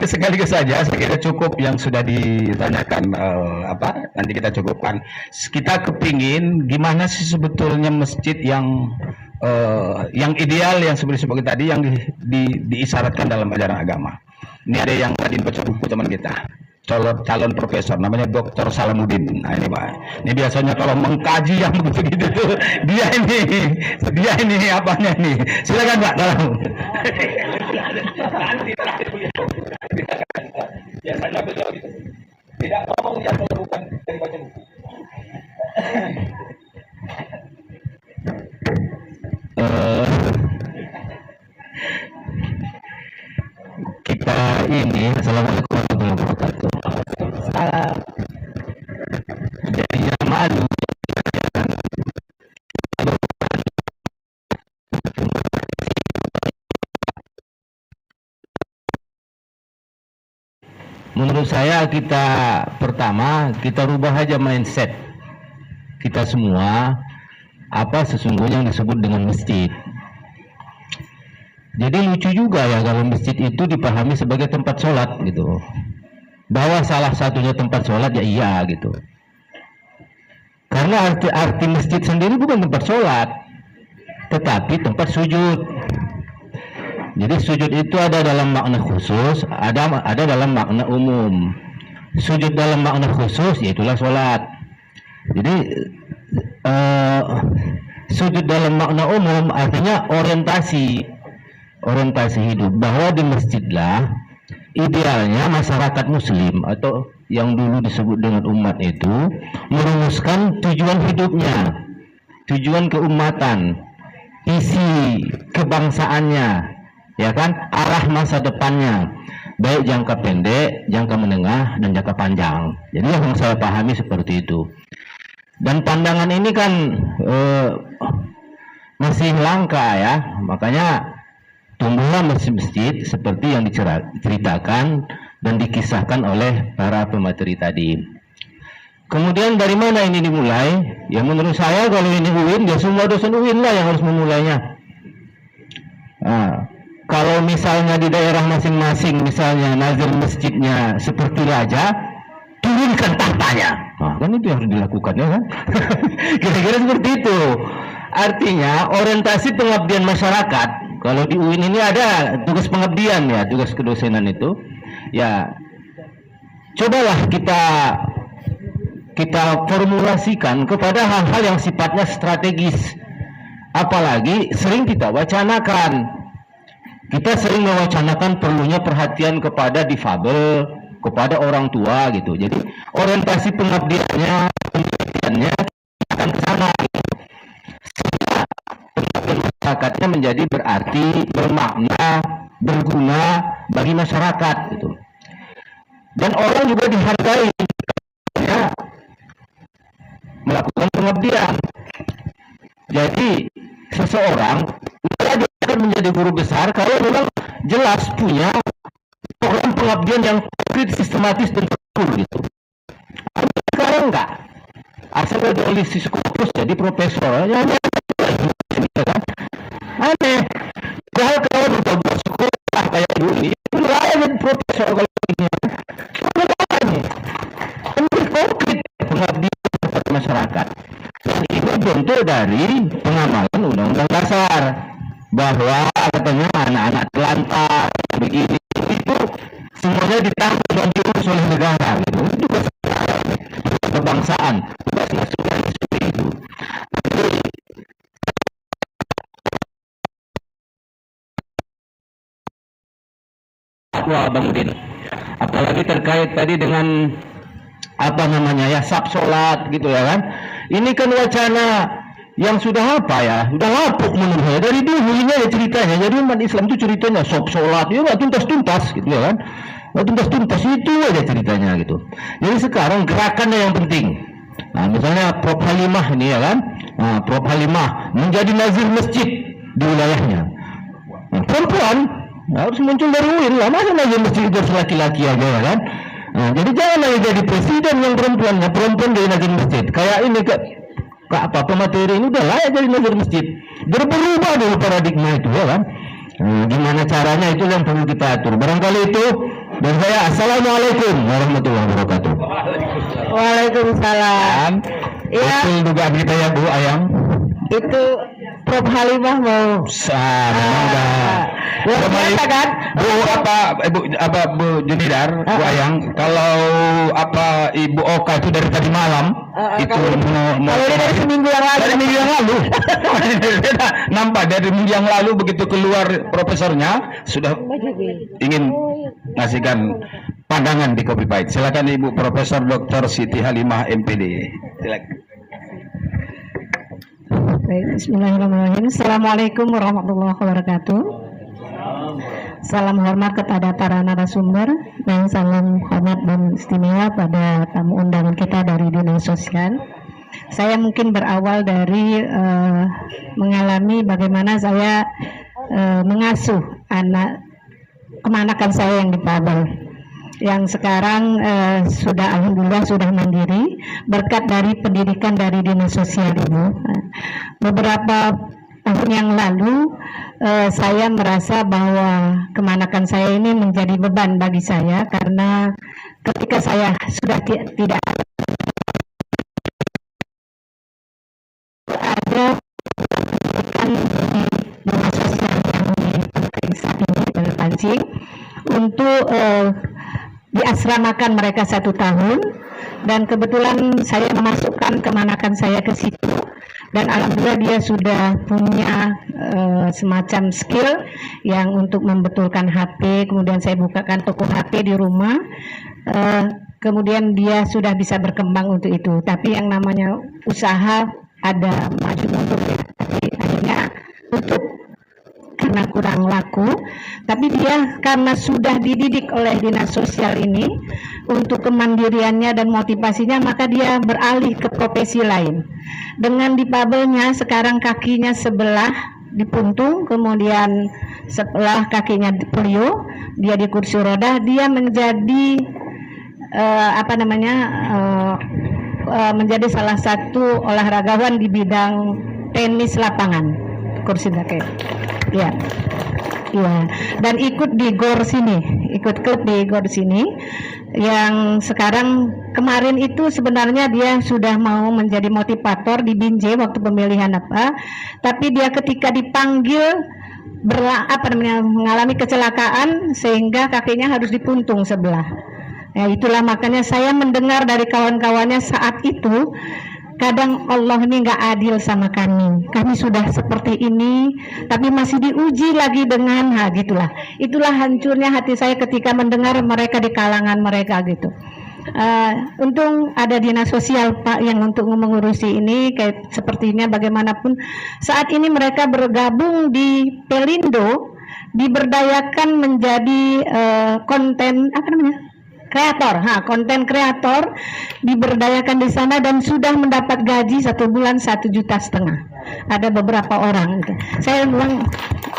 sekaligus saja, saya kira cukup yang sudah ditanyakan. Nanti kita cukupkan. Kita kepingin gimana sih sebetulnya masjid yang ideal, yang seperti disebutkan tadi, yang diisyaratkan dalam ajaran agama. Ini ada yang tadi baca buku teman kita, calon profesor, namanya Dr. Salamuddin. Nah, ini Pak, ini biasanya kalau mengkaji yang begitu dia ini apanya nih? Silakan Pak, tolong. Biasanya beliau tidak ngomong yang bukan dari baca buku. Kita ini, assalamualaikum warahmatullahi wabarakatuh. Salam. Jadinya malu. Menurut saya pertama kita rubah aja mindset kita semua, apa sesungguhnya yang disebut dengan masjid. Jadi lucu juga ya kalau masjid itu dipahami sebagai tempat sholat gitu, bahwa salah satunya tempat sholat ya iya gitu. Karena arti masjid sendiri bukan tempat sholat, tetapi tempat sujud. Jadi sujud itu ada dalam makna khusus, ada dalam makna umum. Sujud dalam makna khusus yaitulah sholat. Jadi sujud dalam makna umum artinya orientasi hidup, bahwa di masjidlah idealnya masyarakat muslim atau yang dulu disebut dengan umat itu merumuskan tujuan hidupnya, tujuan keumatan, visi kebangsaannya, ya kan, arah masa depannya, baik jangka pendek, jangka menengah, dan jangka panjang. Jadi yang saya pahami seperti itu. Dan pandangan ini kan masih langka ya, makanya tumbuhlah masjid-masjid seperti yang diceritakan dan dikisahkan oleh para pemateri tadi. Kemudian dari mana ini dimulai? Ya menurut saya kalau ini UIN, ya semua dosen UIN lah yang harus memulainya. Nah, kalau misalnya di daerah masing-masing, misalnya nazir masjidnya seperti raja, turunkan tahtanya. Nah, kan itu yang harus dilakukan ya kan? Kira-kira seperti itu. Artinya orientasi pengabdian masyarakat. Kalau di UIN ini ada tugas pengabdian ya, tugas kedosenan itu. Ya, cobalah kita formulasikan kepada hal-hal yang sifatnya strategis. Apalagi sering kita wacanakan. Kita sering mewacanakan perlunya perhatian kepada difabel, kepada orang tua gitu. Jadi orientasi pengabdiannya akan ke sana. Sehingga pengabdian masyarakatnya menjadi berarti, bermakna, berguna bagi masyarakat gitu. Dan orang juga dihargai ya, melakukan pengabdian. Jadi seseorang dia akan menjadi guru besar kalau memang jelas punya program pengabdian yang konkret, sistematis dan terukur gitu. Sekarang enggak, asal ada oleh psikoterus jadi profesor ya, kan? Aneh. Padahal kalau berbuat sekolah kayak dulu ini jadi profesor kalau begini. Ini konkret pengabdian kepada masyarakat. Dan itu bentuk dari pengamalan Undang-Undang Dasar, bahwa katanya anak-anak telantar begini itu semuanya ditanggung dan diurus oleh negara gitu. Itu kebangsaan seperti itu. Wah, Bang Udin, apalagi terkait tadi dengan apa namanya ya, sab sholat gitu ya kan. Ini kan wacana yang sudah apa ya, sudah lapuk menurut saya dari dulu ini ada ceritanya. Jadi umat Islam itu ceritanya sob sholat ya nggak tuntas-tuntas gitu ya kan, nggak tuntas-tuntas, itu aja ceritanya gitu. Jadi sekarang gerakannya yang penting. Nah misalnya Prof Halimah ini ya kan, nah, Prof Halimah menjadi nazir masjid di wilayahnya. Nah, perempuan harus muncul dari UIN lah, masa nazir masjid itu laki-laki aja ya kan. Nah, jadi jangan lagi jadi presiden yang perempuannya, perempuan jadi nazir masjid. Kayak ini apa pemateri ini udah layak jadi nazir masjid. Berubah dulu paradigma itu ya kan. Gimana caranya itu yang perlu kita atur. Barangkali itu Dan saya assalamualaikum warahmatullahi wabarakatuh. Waalaikumsalam. Iya. Betul dugaan kita ya Bu Ayang. Itu Prof Halimah mau. Luar biasa kan? Bu Junidar, Bu Ayang, kalau Ibu Oka itu dari tadi malam itu kalau dari seminggu yang lalu. Dari minggu yang lalu. Nampak dari minggu yang lalu begitu keluar profesornya sudah ingin ngasihkan pandangan di Kopi Pahit. Silakan Ibu Profesor Dr. Siti Halimah MPD. Silakan. Baik, bismillahirrahmanirrahim. Assalamualaikum warahmatullahi wabarakatuh. Salam hormat kepada para narasumber dan salam hormat dan istimewa pada tamu undangan kita dari Dinas Sosial. Saya mungkin berawal dari mengalami bagaimana saya mengasuh anak kemanakan saya yang difabel, yang sekarang sudah alhamdulillah sudah mandiri berkat dari pendidikan dari Dinas Sosial Ibu. Beberapa tahun yang lalu saya merasa bahwa kemanakan saya ini menjadi beban bagi saya, karena ketika saya sudah tidak ada pendidikan di Dinas Sosial yang saat ini relevansi untuk diasramakan mereka 1 tahun, dan kebetulan saya memasukkan kemanakan saya ke situ, dan alhamdulillah dia sudah punya semacam skill yang untuk membetulkan HP. Kemudian saya bukakan toko HP di rumah, kemudian dia sudah bisa berkembang untuk itu. Tapi yang namanya usaha ada maju mundur ya, tapi akhirnya tutup karena kurang laku. Tapi dia karena sudah dididik oleh Dinas Sosial ini untuk kemandiriannya dan motivasinya, maka dia beralih ke profesi lain. Dengan difabelnya sekarang kakinya sebelah dipuntung, kemudian setelah kakinya polio, dia di kursi roda, dia menjadi menjadi salah satu olahragawan di bidang tenis lapangan, kursi raket. Ya. Ya, dan ikut di GOR sini, ikut klub di GOR sini, yang sekarang kemarin itu sebenarnya dia sudah mau menjadi motivator di Binjai waktu pemilihan tapi dia ketika dipanggil mengalami kecelakaan sehingga kakinya harus dipuntung sebelah. Ya, itulah makanya saya mendengar dari kawan-kawannya saat itu, kadang Allah ini nggak adil sama kami. Kami sudah seperti ini, tapi masih diuji lagi dengan gitulah. Itulah hancurnya hati saya ketika mendengar mereka di kalangan mereka gitu. Untung ada Dinas Sosial Pak yang untuk mengurusi ini, kayak sepertinya bagaimanapun saat ini mereka bergabung di Pelindo, diberdayakan menjadi konten konten kreator, diberdayakan di sana dan sudah mendapat gaji 1 bulan 1,5 juta. Ada beberapa orang. Saya bilang,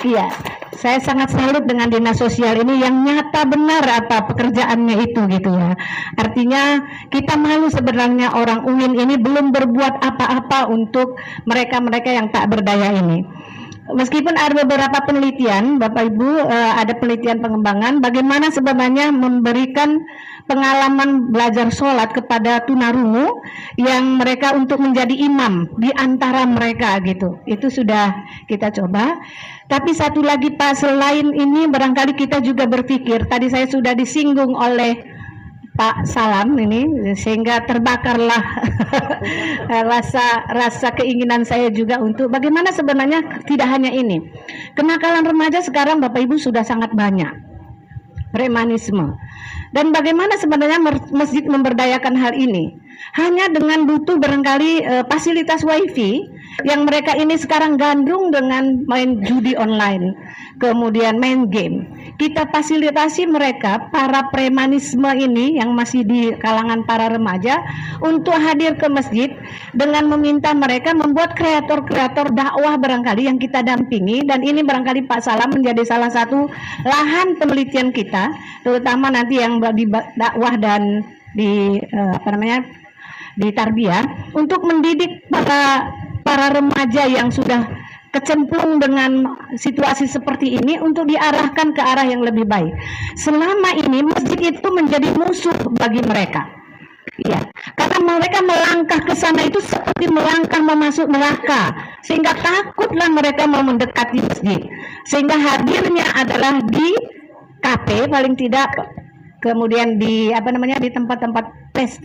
iya, saya sangat salut dengan Dinas Sosial ini yang nyata benar pekerjaannya itu gitu ya. Artinya kita malu sebenarnya orang UIN ini belum berbuat apa-apa untuk mereka-mereka yang tak berdaya ini. Meskipun ada beberapa penelitian, Bapak Ibu, ada penelitian pengembangan bagaimana sebenarnya memberikan pengalaman belajar sholat kepada tunarungu yang mereka untuk menjadi imam di antara mereka gitu. Itu sudah kita coba. Tapi satu lagi Pak, selain ini barangkali kita juga berpikir, tadi saya sudah disinggung oleh Pak Salam ini, sehingga terbakarlah rasa keinginan saya juga untuk bagaimana sebenarnya tidak hanya ini. Kenakalan remaja sekarang Bapak Ibu sudah sangat banyak. Premanisme. Dan bagaimana sebenarnya masjid memberdayakan hal ini? Hanya dengan butuh barangkali fasilitas wifi yang mereka ini sekarang gandrung dengan main judi online, kemudian main game. Kita fasilitasi mereka, para premanisme ini yang masih di kalangan para remaja, untuk hadir ke masjid dengan meminta mereka membuat kreator-kreator dakwah barangkali yang kita dampingi. Dan ini barangkali Pak Salam menjadi salah satu lahan penelitian kita, terutama nanti yang di dakwah dan di di tarbiyah, untuk mendidik para remaja yang sudah kecemplung dengan situasi seperti ini untuk diarahkan ke arah yang lebih baik. Selama ini masjid itu menjadi musuh bagi mereka. Ya, karena mereka melangkah ke sana itu seperti melangkah memasuk neraka, sehingga takutlah mereka mau mendekati masjid. Sehingga hadirnya adalah di kafe paling tidak, kemudian di di tempat-tempat tes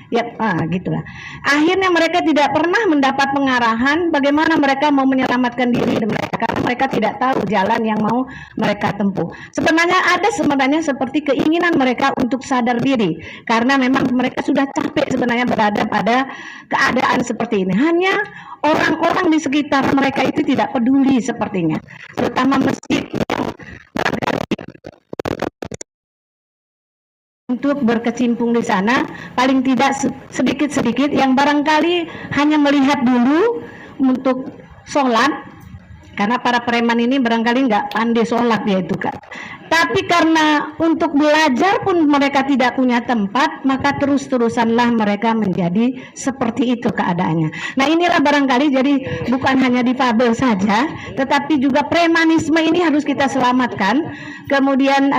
ya, gitulah. Akhirnya mereka tidak pernah mendapat pengarahan bagaimana mereka mau menyelamatkan diri mereka, karena mereka tidak tahu jalan yang mau mereka tempuh. Sebenarnya seperti keinginan mereka untuk sadar diri, karena memang mereka sudah capek sebenarnya berada pada keadaan seperti ini. Hanya orang-orang di sekitar mereka itu tidak peduli sepertinya, terutama masjid yang untuk berkecimpung di sana, paling tidak sedikit-sedikit yang barangkali hanya melihat dulu untuk sholat, karena para preman ini barangkali nggak pandai sholat ya itu kan. Tapi karena untuk belajar pun mereka tidak punya tempat, maka terus-terusanlah mereka menjadi seperti itu keadaannya. Nah, inilah barangkali jadi bukan hanya difabel saja, tetapi juga premanisme ini harus kita selamatkan. Kemudian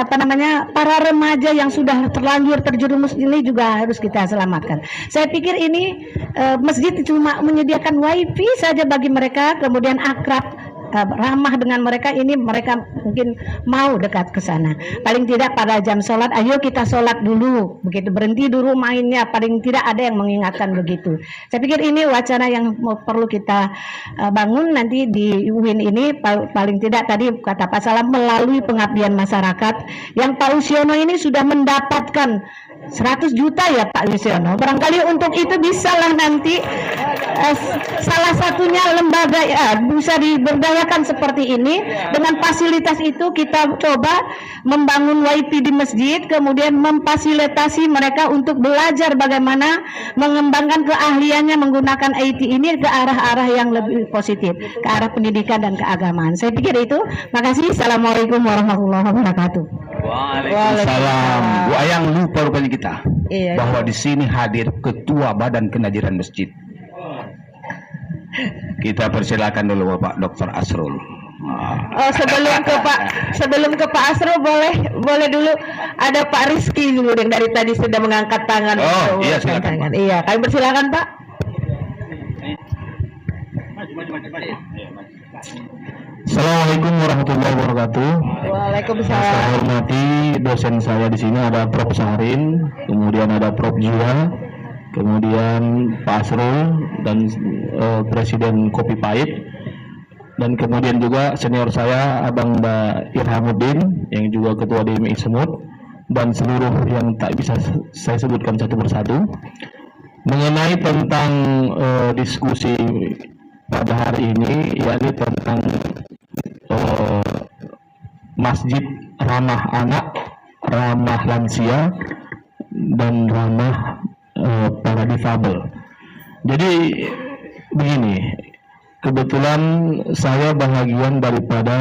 para remaja yang sudah terlanjur terjerumus ini juga harus kita selamatkan. Saya pikir ini masjid cuma menyediakan wifi saja bagi mereka, kemudian akrab, ramah dengan mereka, ini mereka mungkin mau dekat ke sana. Paling tidak pada jam sholat, ayo kita sholat dulu, begitu berhenti dulu mainnya, paling tidak ada yang mengingatkan begitu. Saya pikir ini wacana yang perlu kita bangun nanti di UIN ini. Paling tidak tadi kata Pak Salam, melalui pengabdian masyarakat yang Pak Usiono ini sudah mendapatkan 100 juta ya Pak Luciano. Barangkali untuk itu bisalah nanti salah satunya lembaga bisa diberdayakan seperti ini. Dengan fasilitas itu kita coba membangun wifi di masjid, kemudian memfasilitasi mereka untuk belajar bagaimana mengembangkan keahliannya menggunakan IT ini ke arah-arah yang lebih positif, ke arah pendidikan dan keagamaan. Saya pikir itu. Makasih. Assalamualaikum warahmatullahi wabarakatuh. Waalaikumsalam. Bu Ayang lupa rupanya kita bahwa di sini hadir Ketua Badan Kenaziran Masjid. Kita persilakan dulu Bapak Dr. Asrul. Oh, sebelum ke Pak Asrul boleh dulu ada Pak Rizky dulu yang dari tadi sudah mengangkat tangan. Oh iya, silakan. Iya, kami persilakan Pak. Assalamualaikum warahmatullahi wabarakatuh. Waalaikumsalam. Saya hormati dosen saya di sini, ada Prof. Sarin, kemudian ada Prof. Jua, kemudian Pak Asrul dan Presiden Kopi Pahit, dan kemudian juga senior saya Abang Mbak Irhamuddin yang juga Ketua DMI Semut, dan seluruh yang tak bisa saya sebutkan satu persatu mengenai tentang diskusi pada hari ini, yakni tentang masjid ramah anak, ramah lansia, dan ramah para difabel. Jadi begini, kebetulan saya bahagian daripada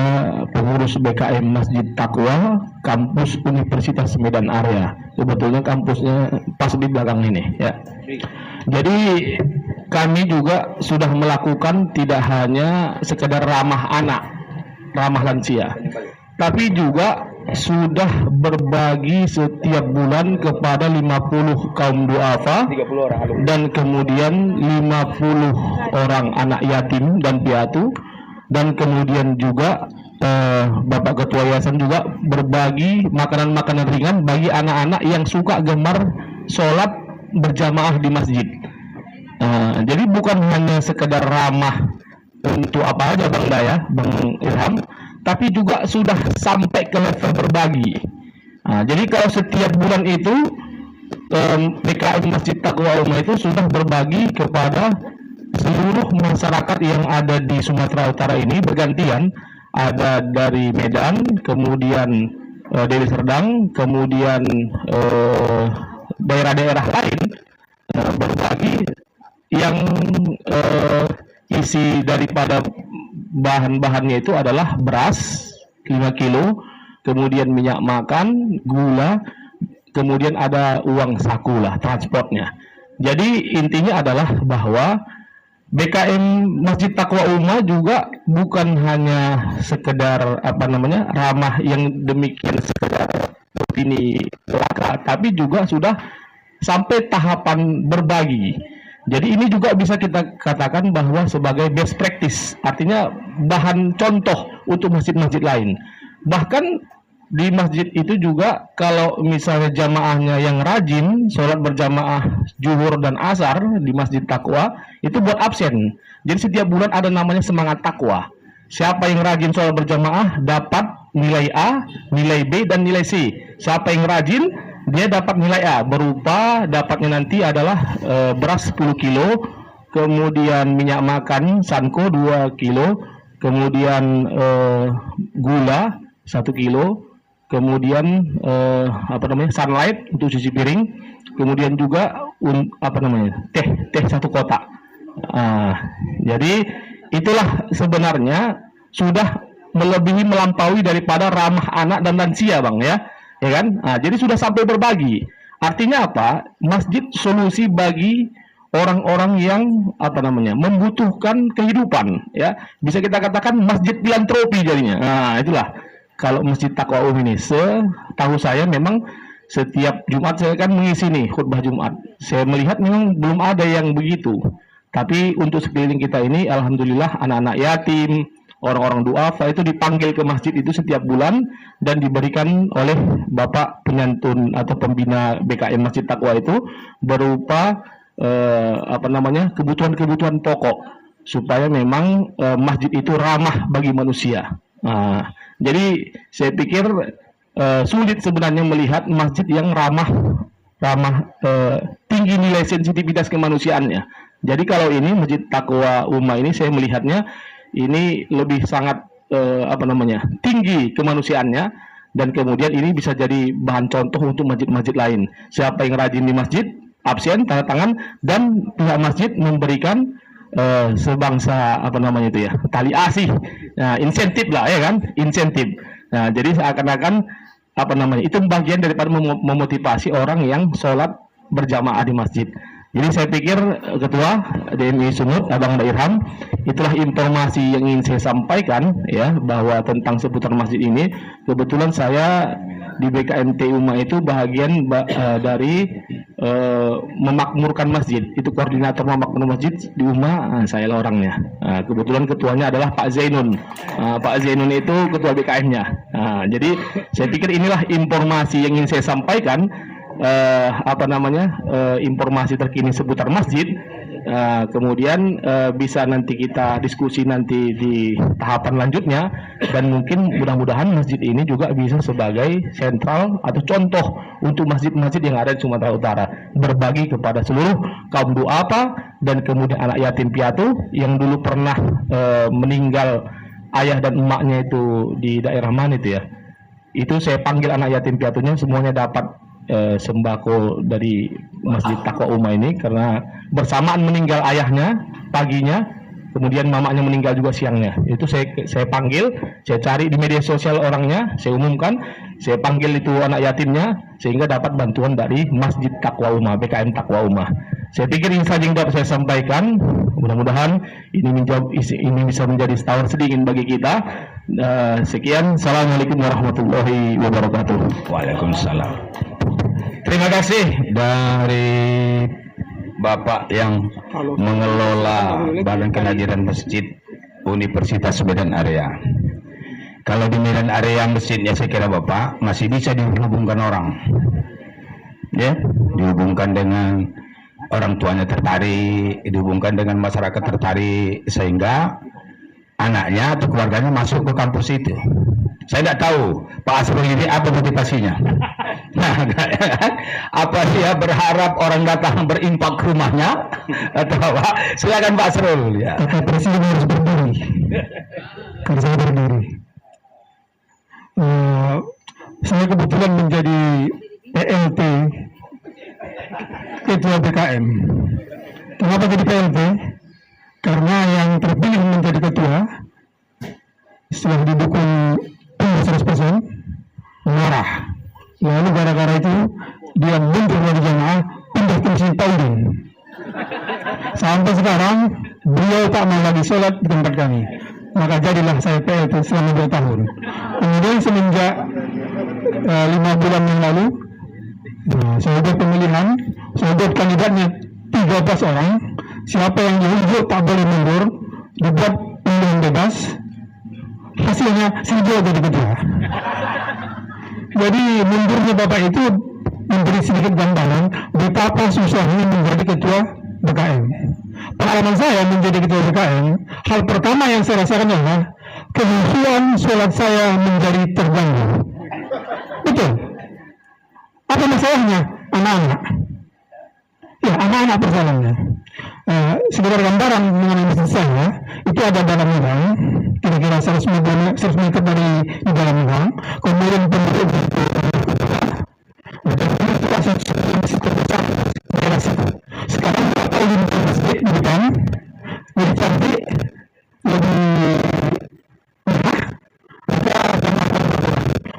pengurus BKM Masjid Taqwa kampus Universitas Medan Area. Sebetulnya kampusnya pas di belakang ini ya. Jadi kami juga sudah melakukan tidak hanya sekedar ramah anak, ramah lansia, tapi juga sudah berbagi setiap bulan kepada 50 kaum duafa dan kemudian 50 orang anak yatim dan piatu, dan kemudian juga Bapak Ketua Yayasan juga berbagi makanan-makanan ringan bagi anak-anak yang suka gemar sholat berjamaah di masjid. Jadi bukan hanya sekedar ramah untuk apa aja Bang Daya, Bang Ilham, tapi juga sudah sampai ke level berbagi. Jadi kalau setiap bulan itu PKM Masjid Taqwa Umma itu sudah berbagi kepada seluruh masyarakat yang ada di Sumatera Utara ini bergantian, ada dari Medan, kemudian Deli Serdang, kemudian daerah-daerah lain berbagi yang isi daripada bahan-bahannya itu adalah beras 5 kilo, kemudian minyak makan, gula, kemudian ada uang saku lah transportnya. Jadi intinya adalah bahwa BKM Masjid Taqwa Ummah juga bukan hanya sekedar ramah yang demikian sekedar opini belaka, tapi juga sudah sampai tahapan berbagi. Jadi ini juga bisa kita katakan bahwa sebagai best practice, artinya bahan contoh untuk masjid-masjid lain. Bahkan di masjid itu juga kalau misalnya jamaahnya yang rajin sholat berjamaah zuhur dan asar di Masjid Taqwa itu buat absen. Jadi setiap bulan ada namanya semangat takwa. Siapa yang rajin sholat berjamaah dapat nilai A, nilai B, dan nilai C. Siapa yang rajin dia dapat nilai A, berupa dapatnya nanti adalah beras 10 kilo, kemudian minyak makan Sanko 2 kilo, kemudian gula 1 kilo, kemudian sunlight untuk cuci piring, kemudian juga teh 1 kotak. Jadi itulah sebenarnya sudah melampaui daripada ramah anak dan lansia, Bang, ya kan? Jadi sudah sampai berbagi. Artinya apa? Masjid solusi bagi orang-orang yang membutuhkan kehidupan, ya. Bisa kita katakan masjid filantropi jadinya. Itulah kalau Masjid Taqwa Ummah ini. Setahu saya memang setiap Jumat saya kan mengisi nih khutbah Jumat. Saya melihat memang belum ada yang begitu. Tapi untuk sekeliling kita ini, alhamdulillah anak-anak yatim, orang-orang duafa itu dipanggil ke masjid itu setiap bulan dan diberikan oleh Bapak penyantun atau pembina BKM Masjid Taqwa itu berupa kebutuhan-kebutuhan pokok supaya memang masjid itu ramah bagi manusia. Jadi saya pikir sulit sebenarnya melihat masjid yang ramah tinggi nilai sensitivitas kemanusiaannya. Jadi kalau ini Masjid Taqwa Ummah ini saya melihatnya ini lebih sangat tinggi kemanusiaannya, dan kemudian ini bisa jadi bahan contoh untuk masjid-masjid lain. Siapa yang rajin di masjid absen tanda tangan, dan pihak masjid memberikan sebangsa tali asih, insentif lah, ya kan, insentif. Jadi seakan-akan itu bagian daripada memotivasi orang yang sholat berjamaah di masjid. Jadi saya pikir Ketua DMI Sumut, Abang Irham, itulah informasi yang ingin saya sampaikan, ya, bahwa tentang seputar masjid ini. Kebetulan saya di BKMT Ummah itu bahagian dari memakmurkan masjid. Itu koordinator memakmurkan masjid di Ummah, saya lah orangnya. Kebetulan ketuanya adalah Pak Zainun. Pak Zainun itu ketua BKM-nya. Jadi saya pikir inilah informasi yang ingin saya sampaikan. Informasi terkini seputar masjid. Kemudian bisa nanti kita diskusi nanti di tahapan lanjutnya, dan mungkin mudah-mudahan masjid ini juga bisa sebagai sentral atau contoh untuk masjid-masjid yang ada di Sumatera Utara, berbagi kepada seluruh kaum duafa dan kemudian anak yatim piatu yang dulu pernah meninggal ayah dan emaknya itu di daerah mana itu, ya. Itu saya panggil anak yatim piatunya semuanya dapat sembako dari Masjid Taqwa Ummah ini, karena bersamaan meninggal ayahnya paginya, kemudian mamanya meninggal juga siangnya. Itu saya panggil, saya cari di media sosial orangnya, saya umumkan, saya panggil itu anak yatimnya, sehingga dapat bantuan dari Masjid Taqwa Ummah, BKM Taqwa Ummah. Saya pikir ini saja yang dapat saya sampaikan. Mudah-mudahan ini bisa menjadi setawar sedingin bagi kita. Sekian, Assalamualaikum warahmatullahi wabarakatuh. Waalaikumsalam. Terima kasih dari Bapak yang mengelola Badan Kenadiran Masjid Universitas Medan Area. Kalau di Medan Area masjidnya saya kira Bapak masih bisa dihubungkan orang, ya, dihubungkan dengan orang tuanya tertarik, dihubungkan dengan masyarakat tertarik, sehingga anaknya atau keluarganya masuk ke kampus itu. Saya tidak tahu Pak Asrul ini apa motivasinya. Apa dia berharap orang datang berimpak ke rumahnya atau apa? Silakan Pak Asrul. Ya. Kata Presiden harus berdiri. Karena saya berdiri. Saya kebetulan menjadi PLT Ketua BKM. Kenapa jadi PLT? Karena yang terpilih menjadi ketua setelah didukung 100% marah. Lalu gara-gara itu dia mundur dari jamaah, pindah ke Mesin Taudin. Sampai sekarang beliau tak mau lagi sholat di tempat kami. Maka jadilah saya PLT selama 2 tahun. Kemudian semenjak 5 bulan yang lalu, saya buat pemilihan, saya buat kandidatnya 13 orang. Siapa yang diunjuk tak boleh mundur, dibuat pemilihan bebas. Hasilnya saya juga jadi ketua. Jadi mundurnya Bapak itu memberi sedikit gambaran betapa susahnya menjadi ketua BKM. Pengalaman saya menjadi ketua BKM, hal pertama yang saya rasakan adalah kehusuan sholat saya menjadi terganggu. Betul. Apa masalahnya? Anak-anak. Ya, anak-anak persoalannya. Sekedar gambaran mengenai masjid saya, itu ada dalam gang, kira-kira 100 meter dari di dalam gang, kemudian penduduk sekarang kalau di masjid bukan lebih cantik, lebih murah,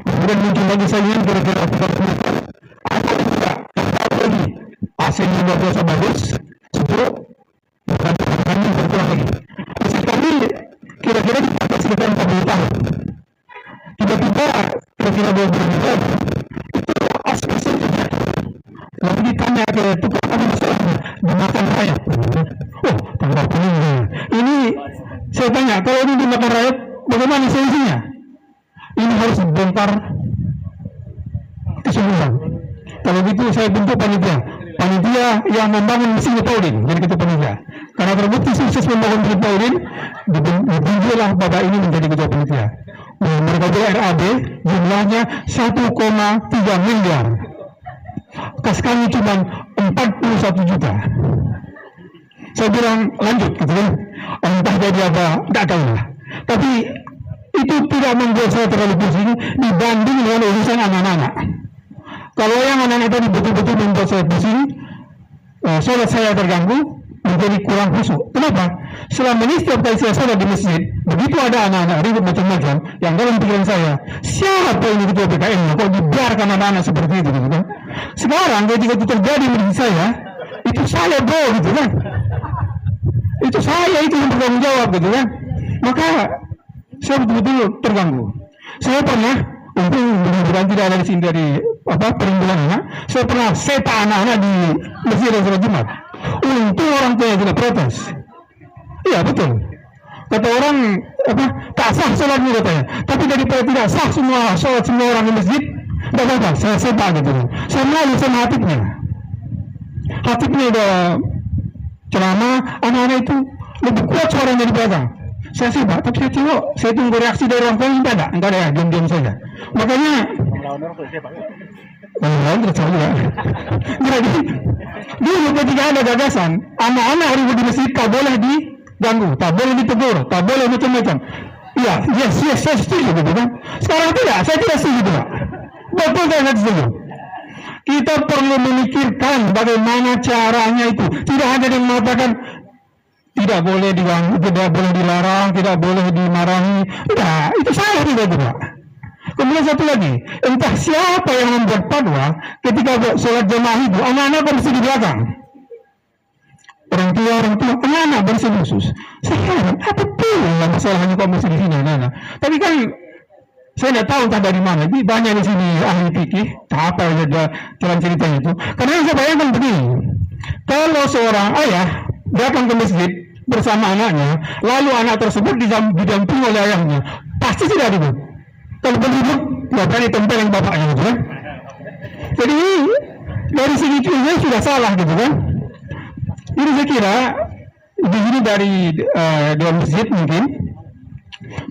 kemudian mungkin lagi saya kira-kira 40 meter ada juga lagi AC-nya luar biasa bagus, sejuk, bukan kami berkurang lagi. Masjid kami kira-kira dipakai sekitar 40 tahun. Tiba-tiba kira-kira 20 tahun itu asal-asal juga. Lalu ditanya ke tukang apa masalahnya, dimakan rakyat. Oh, tanggal ini saya tanya, kalau ini dimakan rakyat, bagaimana solusinya? Ini harus dibongkar keseluruhan. Kalau gitu saya bentuk panitia yang membangun mesin Pauline, jadi ketua panitia. Karena terbukti sukses membangun mesin Pauline, ditunjuklah Bapak ini menjadi ketua panitia. Mereka RAB jumlahnya 1,3 miliar. Kas kami cuma 41 juta. Saya bilang lanjut, gitu kan? Entah jadi apa, tidak tahu lah. Tapi itu tidak membuat saya terlalu pusing dibanding dengan urusan anak-anak. Kalau yang anak-anak tadi betul-betul membuat saya pusing, sholat saya terganggu, menjadi kurang khusyuk. Kenapa? Selama ini setiap kali saya sholat di masjid, begitu ada anak-anak ribut macam-macam, yang dalam pikiran saya, siapa ini ketua BKM? Kok dibiarkan anak-anak seperti itu, gitu kan? Sekarang ketika itu terjadi di saya, itu saya bro, gitu kan? Itu saya itu yang bertanggung jawab, gitu kan? Maka saya betul-betul terganggu. Saya pernah untuk mudah-mudahan tidak ada di sini dari perhimpunannya, saya pernah sepa anak-anak di masjid dan sholat Jumat. Untung orang tua tidak protes. Iya betul. Kata orang tak sah sholatnya katanya. Tapi daripada tidak sah semua sholat semua orang di masjid, tidak apa-apa. Saya sepa gitu. Saya malu sama hatibnya. Hatibnya udah ceramah, anak-anak itu lebih kuat suaranya di belakang. Saya sibuk, tapi saya tengok, saya tunggu reaksi dari orang tua, enggak ada ya, diam-diam saja. Makanya lawan tercari ya. Jadi dulu ketika ada gagasan, anak-anak ribut di masjid tak boleh diganggu, tak boleh ditegur, tak boleh macam-macam. Iya, yes, saya setuju gitu kan. Sekarang tidak, saya tidak setuju juga. Betul saya setuju. Kita perlu memikirkan bagaimana caranya itu. Tidak hanya yang mengatakan tidak boleh diganggu, tidak boleh dilarang, tidak boleh dimarahi. Tidak, itu salah tidak juga. Kemudian satu lagi, entah siapa yang membuat fatwa ketika sholat jamaah itu, anak-anak bersih di belakang. Orang tua, anak-anak bersih khusus. Saya heran, apa pun yang masalahnya kok bersih di sini, anak-anak. Tapi kan, saya tidak tahu entah dari mana. Jadi banyak di sini ahli fikih, apa yang ada jalan ceritanya itu. Karena yang saya bayangkan begini, kalau seorang ayah datang ke masjid bersama anaknya, lalu anak tersebut didampingi oleh ayahnya, pasti tidak ribut. Kalau berribut, ya berani tempeleng bapaknya gitu kan. Jadi dari segi itu sudah salah gitu kan. Jadi saya kira di sini dari Dewan Masjid mungkin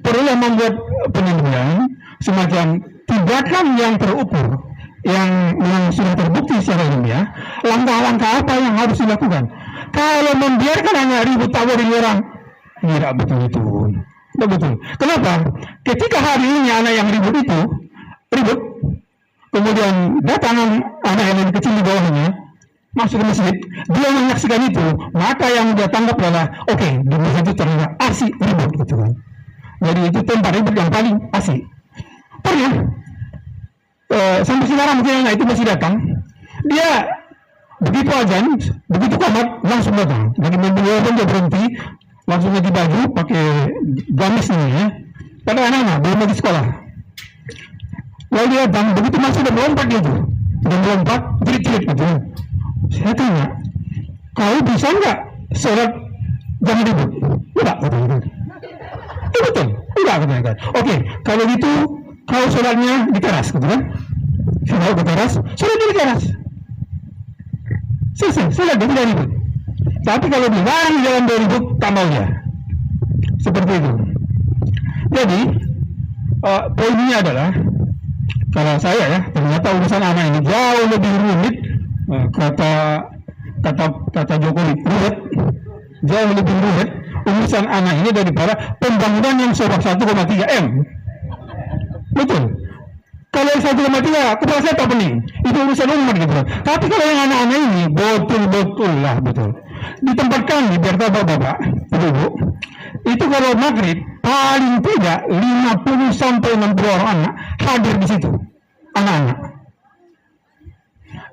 perlu membuat penilaian semacam tindakan yang terukur, yang sudah terbukti secara ilmiah, langkah-langkah apa yang harus dilakukan. Kalau membiarkan anak ribut tak boleh dilarang, tidak betul itu. Tidak betul. Kenapa? Ketika hari ini anak yang ribut, kemudian datang anak yang kecil di bawahnya, masuk ke masjid, dia menyaksikan itu, maka yang dia tanggap adalah, oke, di masjid itu terlihat asik ribut, gitu kan. Jadi itu tempat ribut yang paling asik. Pernah, sampai sekarang mungkin anak itu masih datang, dia begitu azan, begitu komat, langsung datang. Jadi mobilnya pun dia berhenti, langsung ganti baju, pakai gamis ini ya. Pada anak-anak belum lagi sekolah. Lalu dia datang, begitu masuk dan melompat dia tuh, dan melompat, jerit-jerit gitu. Saya tanya, kau bisa nggak sholat jangan ribut? Enggak, katanya. Betul, enggak, katanya kan. Oke, kalau gitu kau sholatnya di teras, gitu kan? Saya ke teras, sholat di teras. Selesai, sholat tidak ribut. Tapi kalau dilarang jalan dari ribut, tak mau dia. Seperti itu. Jadi, poinnya adalah, kalau saya ya, ternyata urusan anak ini jauh lebih rumit. Kata Jokowi, rumit, jauh lebih rumit urusan anak ini daripada pembangunan yang sebab 1,3 M. Betul. Kalau yang 1,3, kepala saya tak pening. Itu urusan umat gitu. Tapi kalau yang anak-anak ini, betul-betul lah, betul. Di tempat kami, biar tahu bapak-bapak, ibu, itu kalau maghrib, paling tidak 50 sampai 60 orang anak hadir di situ. Anak-anak.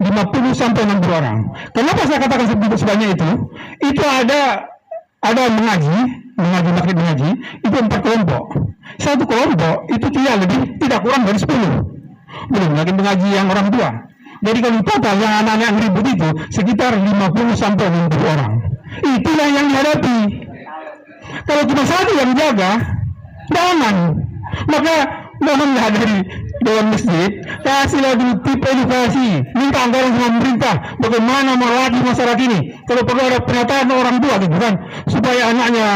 50 sampai 60 orang. Kenapa saya katakan sebanyak itu? Itu ada mengaji maghrib mengaji, itu 4 kelompok. Satu kelompok itu tidak kurang dari 10. Belum lagi mengaji yang orang tua. Jadi kalau total yang anak-anak yang ribut itu sekitar 50 sampai 60 orang. Itulah yang dihadapi. Kalau cuma satu yang jaga, jangan. Maka mohonlah dari Dewan Masjid, kasihlah dulu tip edukasi, minta anggaran sama pemerintah, bagaimana melatih masyarakat ini. Kalau perlu ada pernyataan orang tua gitu kan, supaya anaknya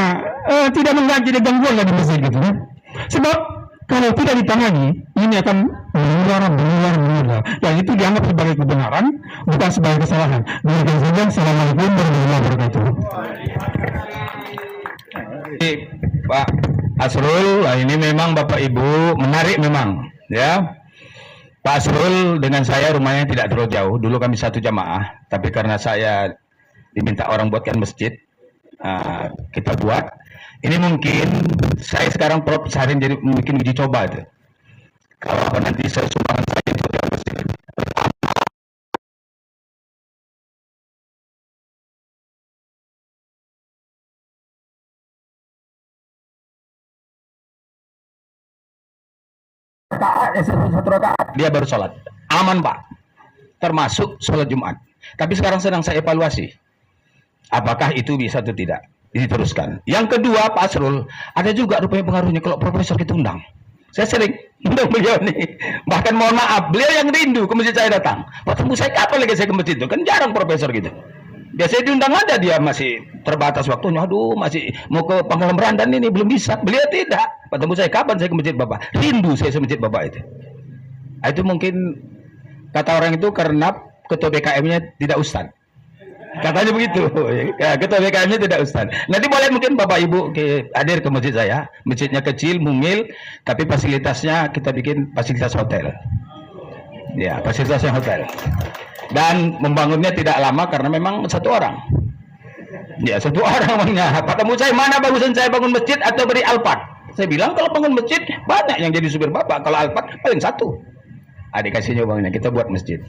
tidak mengganggu gangguan di masjid gitu kan. Sebab kalau tidak ditangani, ini akan mengular. Yang itu dianggap sebagai kebenaran, bukan sebagai kesalahan. Demikian saja. Assalamualaikum warahmatullahi wabarakatuh. Pak Asrul, ini memang Bapak Ibu menarik memang, ya. Pak Asrul dengan saya rumahnya tidak terlalu jauh. Dulu kami satu jamaah, tapi karena saya diminta orang buatkan masjid, kita buat. Ini mungkin saya sekarang Prof seharian jadi mungkin uji coba itu. Kalau nanti saya sumbangan saya itu ya masjid. Satu rakaat dia baru sholat, aman Pak, termasuk sholat Jumat. Tapi sekarang sedang saya evaluasi apakah itu bisa atau tidak diteruskan. Yang kedua, Pak Asrul, ada juga rupanya pengaruhnya kalau profesor kita undang. Saya sering undang beliau nih, bahkan mohon maaf, beliau yang rindu ke masjid saya datang. Pak tunggu saya kapan lagi saya ke masjid itu, kan jarang profesor gitu. Biasanya diundang aja, dia masih terbatas waktunya. Aduh, masih mau ke Pangkalan Berandan ini belum bisa. Beliau tidak. Pak tunggu saya kapan saya ke masjid Bapak. Rindu saya ke masjid Bapak itu. Itu mungkin kata orang itu karena ketua BKM-nya tidak ustad. Katanya begitu. Ya, ketua BKM-nya tidak ustad. Nanti boleh mungkin Bapak Ibu hadir ke masjid saya. Masjidnya kecil, mungil, tapi fasilitasnya kita bikin fasilitas hotel. Ya, fasilitasnya hotel. Dan membangunnya tidak lama karena memang satu orang. Ya, satu orang orangnya. Pak temu saya, mana bagusan saya bangun masjid atau beri Alphard? Saya bilang kalau bangun masjid banyak yang jadi supir Bapak. Kalau Alphard paling satu. Dikasihnya uangnya, kita buat masjid.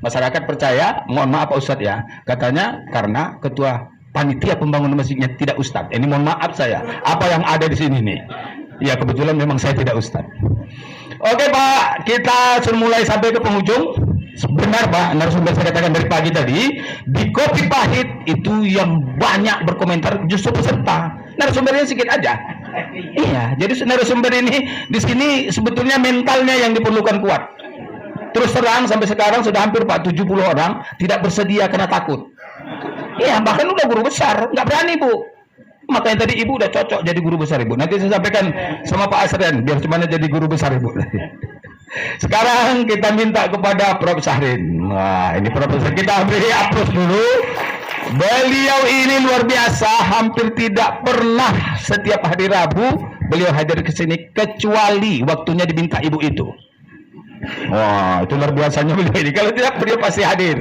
Masyarakat percaya, mohon maaf Pak Ustadz ya, katanya karena ketua panitia pembangunan masjidnya tidak Ustadz. Ini mohon maaf saya, apa yang ada di sini nih? Ya kebetulan memang saya tidak Ustadz. Oke Pak, kita sudah mulai sampai ke penghujung. Benar Pak, narasumber saya katakan dari pagi tadi, di Kopi Pahit itu yang banyak berkomentar justru peserta. Narasumbernya sedikit aja. Iya, jadi narasumber ini di sini sebetulnya mentalnya yang diperlukan kuat. Terus terang sampai sekarang sudah hampir Pak 70 orang tidak bersedia karena takut. Iya, bahkan udah guru besar, nggak berani Bu. Makanya tadi Ibu udah cocok jadi guru besar Ibu. Nanti saya sampaikan sama Pak Asrian biar gimana jadi guru besar Ibu. Sekarang kita minta kepada Prof Sahrin. Wah, ini Profesor, kita beri aplaus dulu. Beliau ini luar biasa, hampir tidak pernah setiap hari Rabu beliau hadir ke sini kecuali waktunya diminta Ibu itu. Wah, itu luar biasanya beliau ini. Kalau tidak beliau pasti hadir.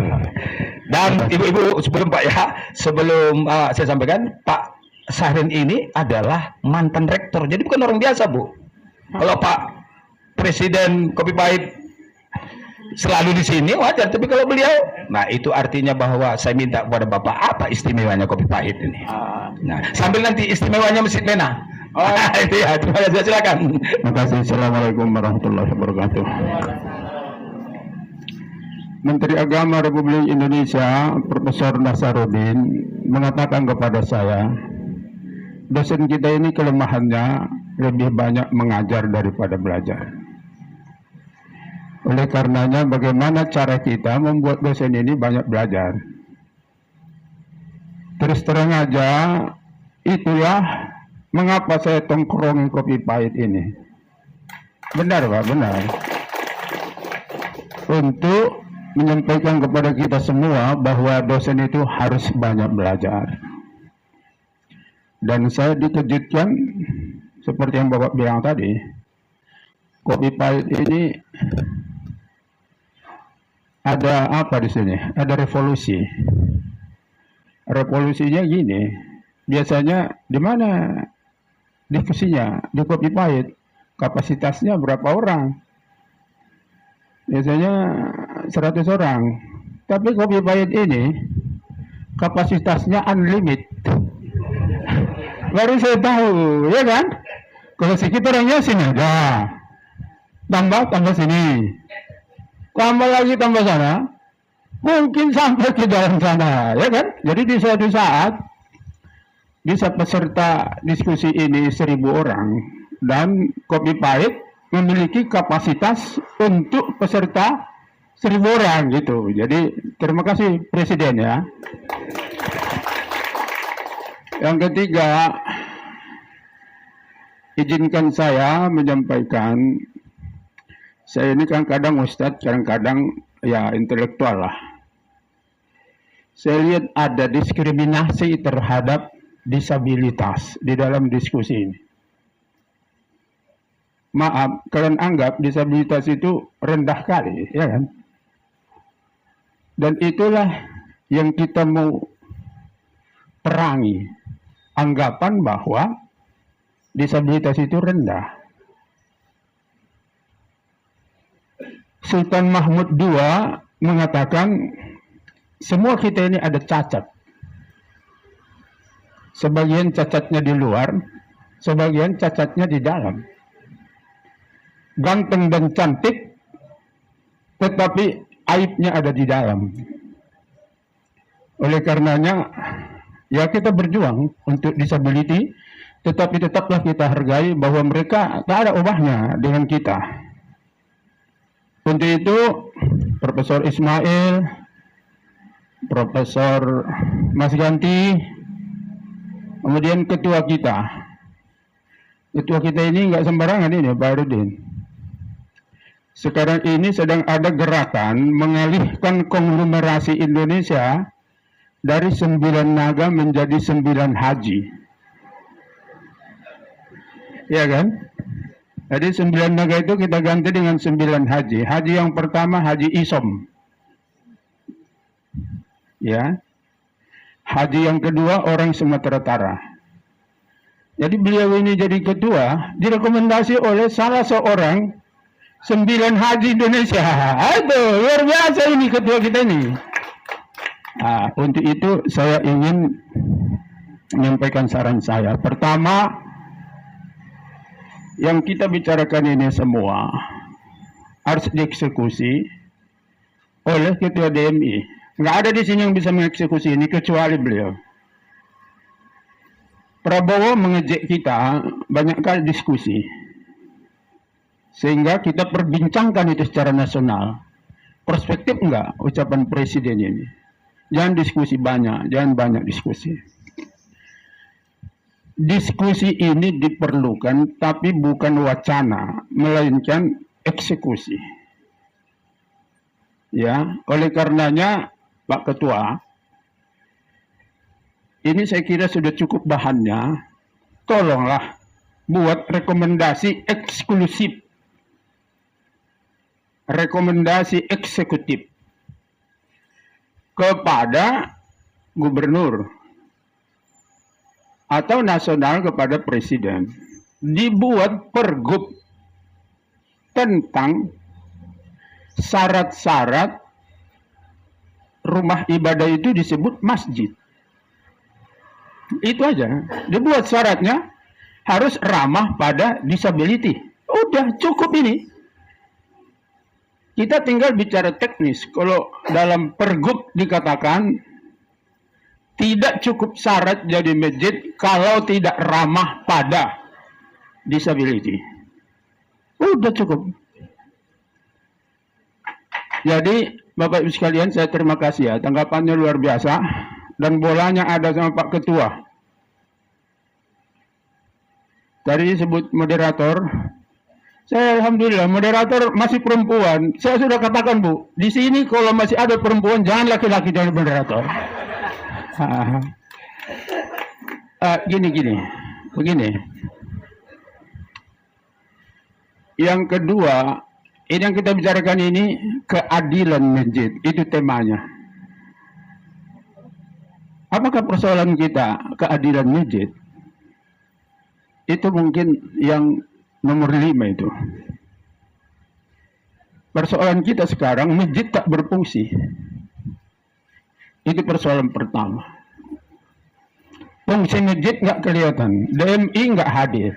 Dan ibu-ibu sebelum Pak ya, sebelum saya sampaikan, Pak Sahrin ini adalah mantan rektor. Jadi bukan orang biasa Bu. Kalau Pak Presiden Kopi Pahit selalu di sini wajar, tapi kalau beliau, nah itu artinya bahwa saya minta kepada Bapak apa istimewanya Kopi Pahit ini. Nah, sambil nanti istimewanya Masjid Mena. Oh, itu ya. Terima kasih, silakan. Terima kasih. Assalamualaikum warahmatullahi wabarakatuh. Menteri Agama Republik Indonesia Profesor Nasaruddin mengatakan kepada saya, dosen kita ini kelemahannya lebih banyak mengajar daripada belajar. Oleh karenanya bagaimana cara kita membuat dosen ini banyak belajar. Terus terang aja, itulah mengapa saya tongkrongi Kopi Pahit ini. Benar Pak, benar. Untuk menyampaikan kepada kita semua bahwa dosen itu harus banyak belajar. Dan saya dikejutkan seperti yang Bapak bilang tadi, Kopi Pahit ini ada apa di sini? Ada revolusi. Revolusinya gini, biasanya di mana diskusinya? Di Kopi Pahit. Kapasitasnya berapa orang? Biasanya 100 orang. Tapi Kopi Pahit ini kapasitasnya unlimited. Baru saya tahu, ya kan? Kalau sedikit orangnya sini ada. Tambah sini. Tambah lagi tambah sana. Mungkin sampai ke dalam sana, ya kan? Jadi di suatu saat bisa peserta diskusi ini 1000 orang dan Kopi Pahit memiliki kapasitas untuk peserta 1000 orang gitu. Jadi terima kasih Presiden ya. Yang ketiga, izinkan saya menyampaikan, saya ini kadang-kadang Ustadz, kadang-kadang ya intelektual lah. Saya lihat ada diskriminasi terhadap disabilitas di dalam diskusi ini. Maaf, kalian anggap disabilitas itu rendah kali, ya kan? Dan itulah yang kita mau perangi, anggapan bahwa disabilitas itu rendah. Sultan Mahmud II mengatakan semua kita ini ada cacat. Sebagian cacatnya di luar, sebagian cacatnya di dalam. Ganteng dan cantik, tetapi aibnya ada di dalam. Oleh karenanya, ya kita berjuang untuk disability, tetapi tetaplah kita hargai bahwa mereka tak ada ubahnya dengan kita. Untuk itu, Profesor Ismail, Profesor Mas Ganti, kemudian ketua kita. Ketua kita ini nggak sembarangan ini, Pak Rudin. Sekarang ini sedang ada gerakan mengalihkan konglomerasi Indonesia dari 9 naga menjadi 9 haji. Ya kan? Jadi 9 naga itu kita ganti dengan 9 haji. Haji yang pertama Haji Isom. Ya. Haji yang kedua orang Sumatera Utara. Jadi beliau ini jadi ketua direkomendasi oleh salah seorang 9 haji Indonesia. Aduh, luar biasa ini ketua kita ini. Nah, untuk itu saya ingin menyampaikan saran saya. Pertama, yang kita bicarakan ini semua harus dieksekusi oleh ketua DMI. Nggak ada di sini yang bisa mengeksekusi ini kecuali beliau. Prabowo mengejek kita banyak kali diskusi. Sehingga kita perbincangkan itu secara nasional. Perspektif enggak ucapan presiden ini. Jangan diskusi banyak, jangan banyak diskusi. Diskusi ini diperlukan, tapi bukan wacana, melainkan eksekusi. Ya, oleh karenanya, Pak Ketua, ini saya kira sudah cukup bahannya. Tolonglah buat rekomendasi eksklusif, rekomendasi eksekutif kepada gubernur atau nasional kepada presiden. Dibuat pergub tentang syarat-syarat rumah ibadah itu disebut masjid. Itu aja. Dibuat syaratnya harus ramah pada disability. Udah cukup ini. Kita tinggal bicara teknis. Kalau dalam pergub dikatakan tidak cukup syarat jadi masjid kalau tidak ramah pada disability. Udah cukup. Jadi Bapak Ibu sekalian, saya terima kasih ya, tanggapannya luar biasa dan bolanya ada sama Pak Ketua. Tadi disebut moderator. Saya alhamdulillah moderator masih perempuan. Saya sudah katakan Bu, di sini kalau masih ada perempuan jangan laki-laki jadi moderator. Begini. Yang kedua, ini yang kita bicarakan ini keadilan masjid, itu temanya. Apakah persoalan kita keadilan masjid? Itu mungkin yang nomor 5 itu. Persoalan kita sekarang masjid tak berfungsi. Itu persoalan pertama. Fungsi masjid nggak kelihatan, DMI nggak hadir.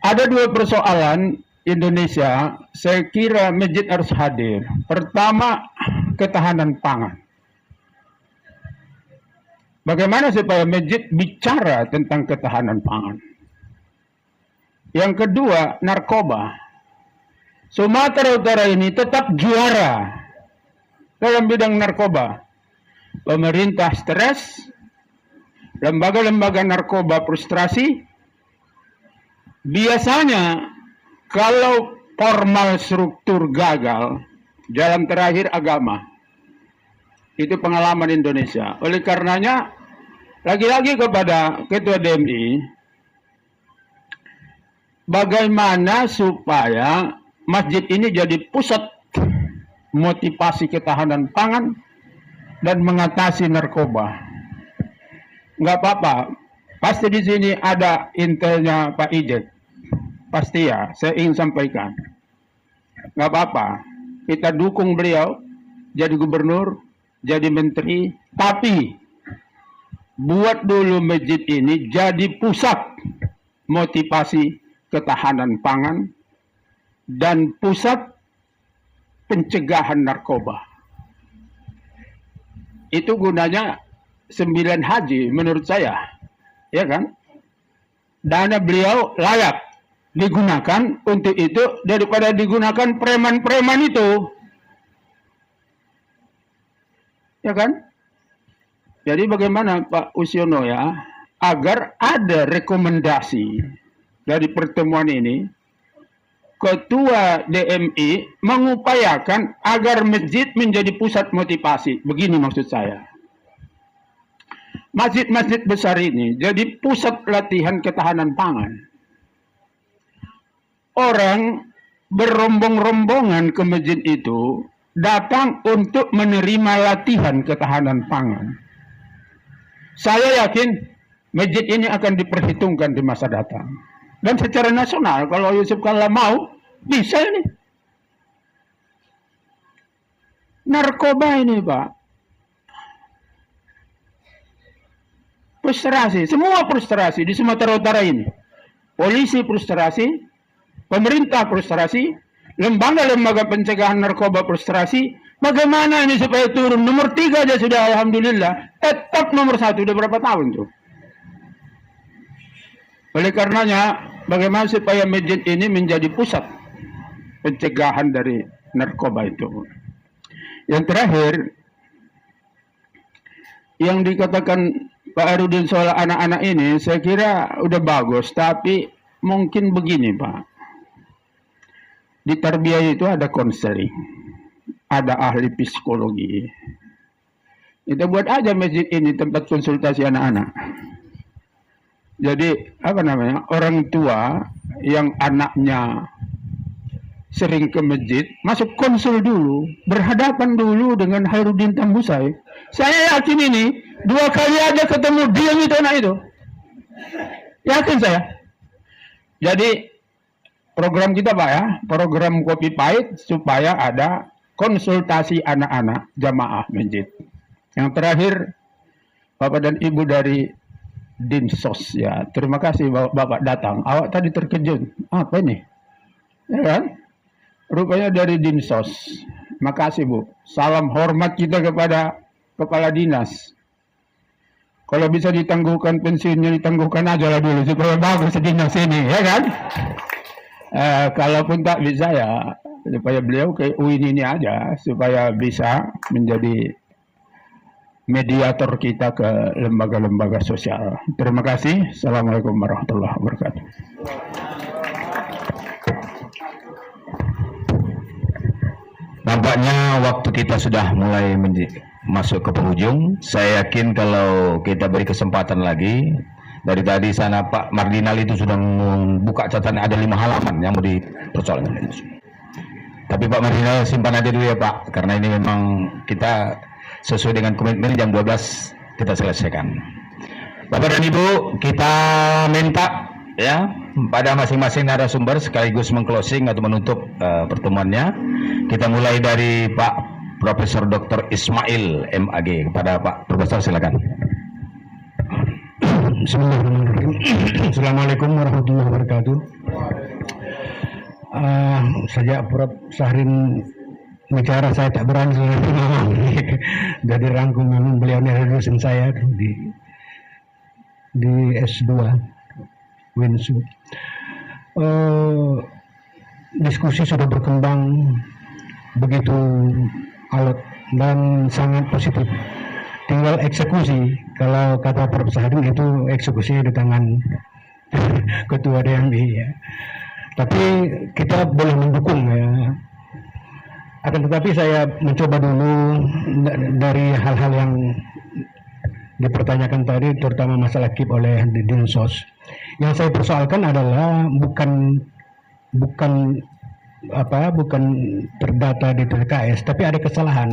Ada dua persoalan Indonesia, saya kira masjid harus hadir. Pertama, ketahanan pangan. Bagaimana supaya masjid bicara tentang ketahanan pangan? Yang kedua, narkoba. Sumatera Utara ini tetap juara dalam bidang narkoba. Pemerintah stres, lembaga-lembaga narkoba frustrasi. Biasanya kalau formal struktur gagal, jalan terakhir agama. Itu pengalaman Indonesia. Oleh karenanya, lagi-lagi kepada Ketua DMI, bagaimana supaya masjid ini jadi pusat motivasi ketahanan pangan dan mengatasi narkoba. Nggak apa-apa, pasti di sini ada intelnya Pak Ijek. Pasti ya, saya ingin sampaikan. Nggak apa-apa, kita dukung beliau jadi gubernur, jadi menteri, tapi buat dulu masjid ini jadi pusat motivasi ketahanan pangan dan pusat pencegahan narkoba. Itu gunanya 9 haji menurut saya, ya kan? Dana beliau layak digunakan untuk itu daripada digunakan preman-preman itu, ya kan? Jadi bagaimana Pak Usiono ya, agar ada rekomendasi dari pertemuan ini, Ketua DMI mengupayakan agar masjid menjadi pusat motivasi. Begini maksud saya. Masjid-masjid besar ini jadi pusat latihan ketahanan pangan. Orang berombong-rombongan ke masjid itu datang untuk menerima latihan ketahanan pangan. Saya yakin masjid ini akan diperhitungkan di masa datang. Dan secara nasional, kalau Yusuf Kalla mau, bisa ini. Narkoba ini, Pak. Frustrasi, semua frustrasi di Sumatera Utara ini. Polisi frustrasi, pemerintah frustrasi, lembaga-lembaga pencegahan narkoba frustrasi. Bagaimana ini supaya turun? Nomor 3 aja sudah, alhamdulillah. Tetap nomor 1, udah berapa tahun tuh? Oleh karenanya, bagaimana supaya masjid ini menjadi pusat pencegahan dari narkoba itu. Yang terakhir, yang dikatakan Pak Arudin soal anak-anak ini, saya kira udah bagus, tapi mungkin begini Pak. Di tarbiyah itu ada konseling, ada ahli psikologi. Kita buat aja masjid ini tempat konsultasi anak-anak. Jadi orang tua yang anaknya sering ke masjid, masuk konsul dulu, berhadapan dulu dengan Hairudin Tambusai. Saya yakin ini 2 kali aja ketemu dia itu anak itu. Yakin saya. Jadi program kita Pak ya, program Kopi Pahit supaya ada konsultasi anak-anak jamaah masjid. Yang terakhir, Bapak dan Ibu dari Dinsos ya. Terima kasih Bapak datang. Awak tadi terkejut. Apa ini? Ya kan? Rupanya dari Dinsos. Makasih Bu. Salam hormat kita kepada Kepala Dinas. Kalau bisa ditangguhkan pensiunnya, ditangguhkan aja lah dulu supaya bagus dinas ini, ya kan? Kalaupun tak bisa ya, supaya beliau ke UIN ini aja, supaya bisa menjadi mediator kita ke lembaga-lembaga sosial. Terima kasih. Assalamualaikum warahmatullahi wabarakatuh. Nampaknya waktu kita sudah mulai masuk ke penghujung. Saya yakin kalau kita beri kesempatan lagi, dari tadi sana Pak Mardinal itu sudah membuka catatan, ada 5 halaman yang mau dipersoalkan. Tapi Pak Mardinal simpan aja dulu ya Pak, karena ini memang kita sesuai dengan komitmen jam 12 kita selesaikan. Bapak dan Ibu, kita minta ya pada masing-masing narasumber sekaligus mengclosing atau menutup pertemuannya. Kita mulai dari Pak Profesor Dr. Ismail MAG. Kepada Pak Profesor silakan. Bismillahirrahmanirrahim. Assalamualaikum warahmatullahi wabarakatuh. Sejak Prof. Syahrin bicara saya tak berani ngomong. Jadi rangkum memang beliau ini dosen saya di S2 Winsu. Diskusi sudah berkembang begitu alot dan sangat positif. Tinggal eksekusi. Kalau kata Prof. Syahrin itu eksekusi di tangan Ketua DMI ya. Tapi kita boleh mendukung ya. Akan tetapi saya mencoba dulu dari hal-hal yang dipertanyakan tadi, terutama masalah KIP oleh Dinsos. Yang saya persoalkan adalah bukan terdata di DTKS, tapi ada kesalahan.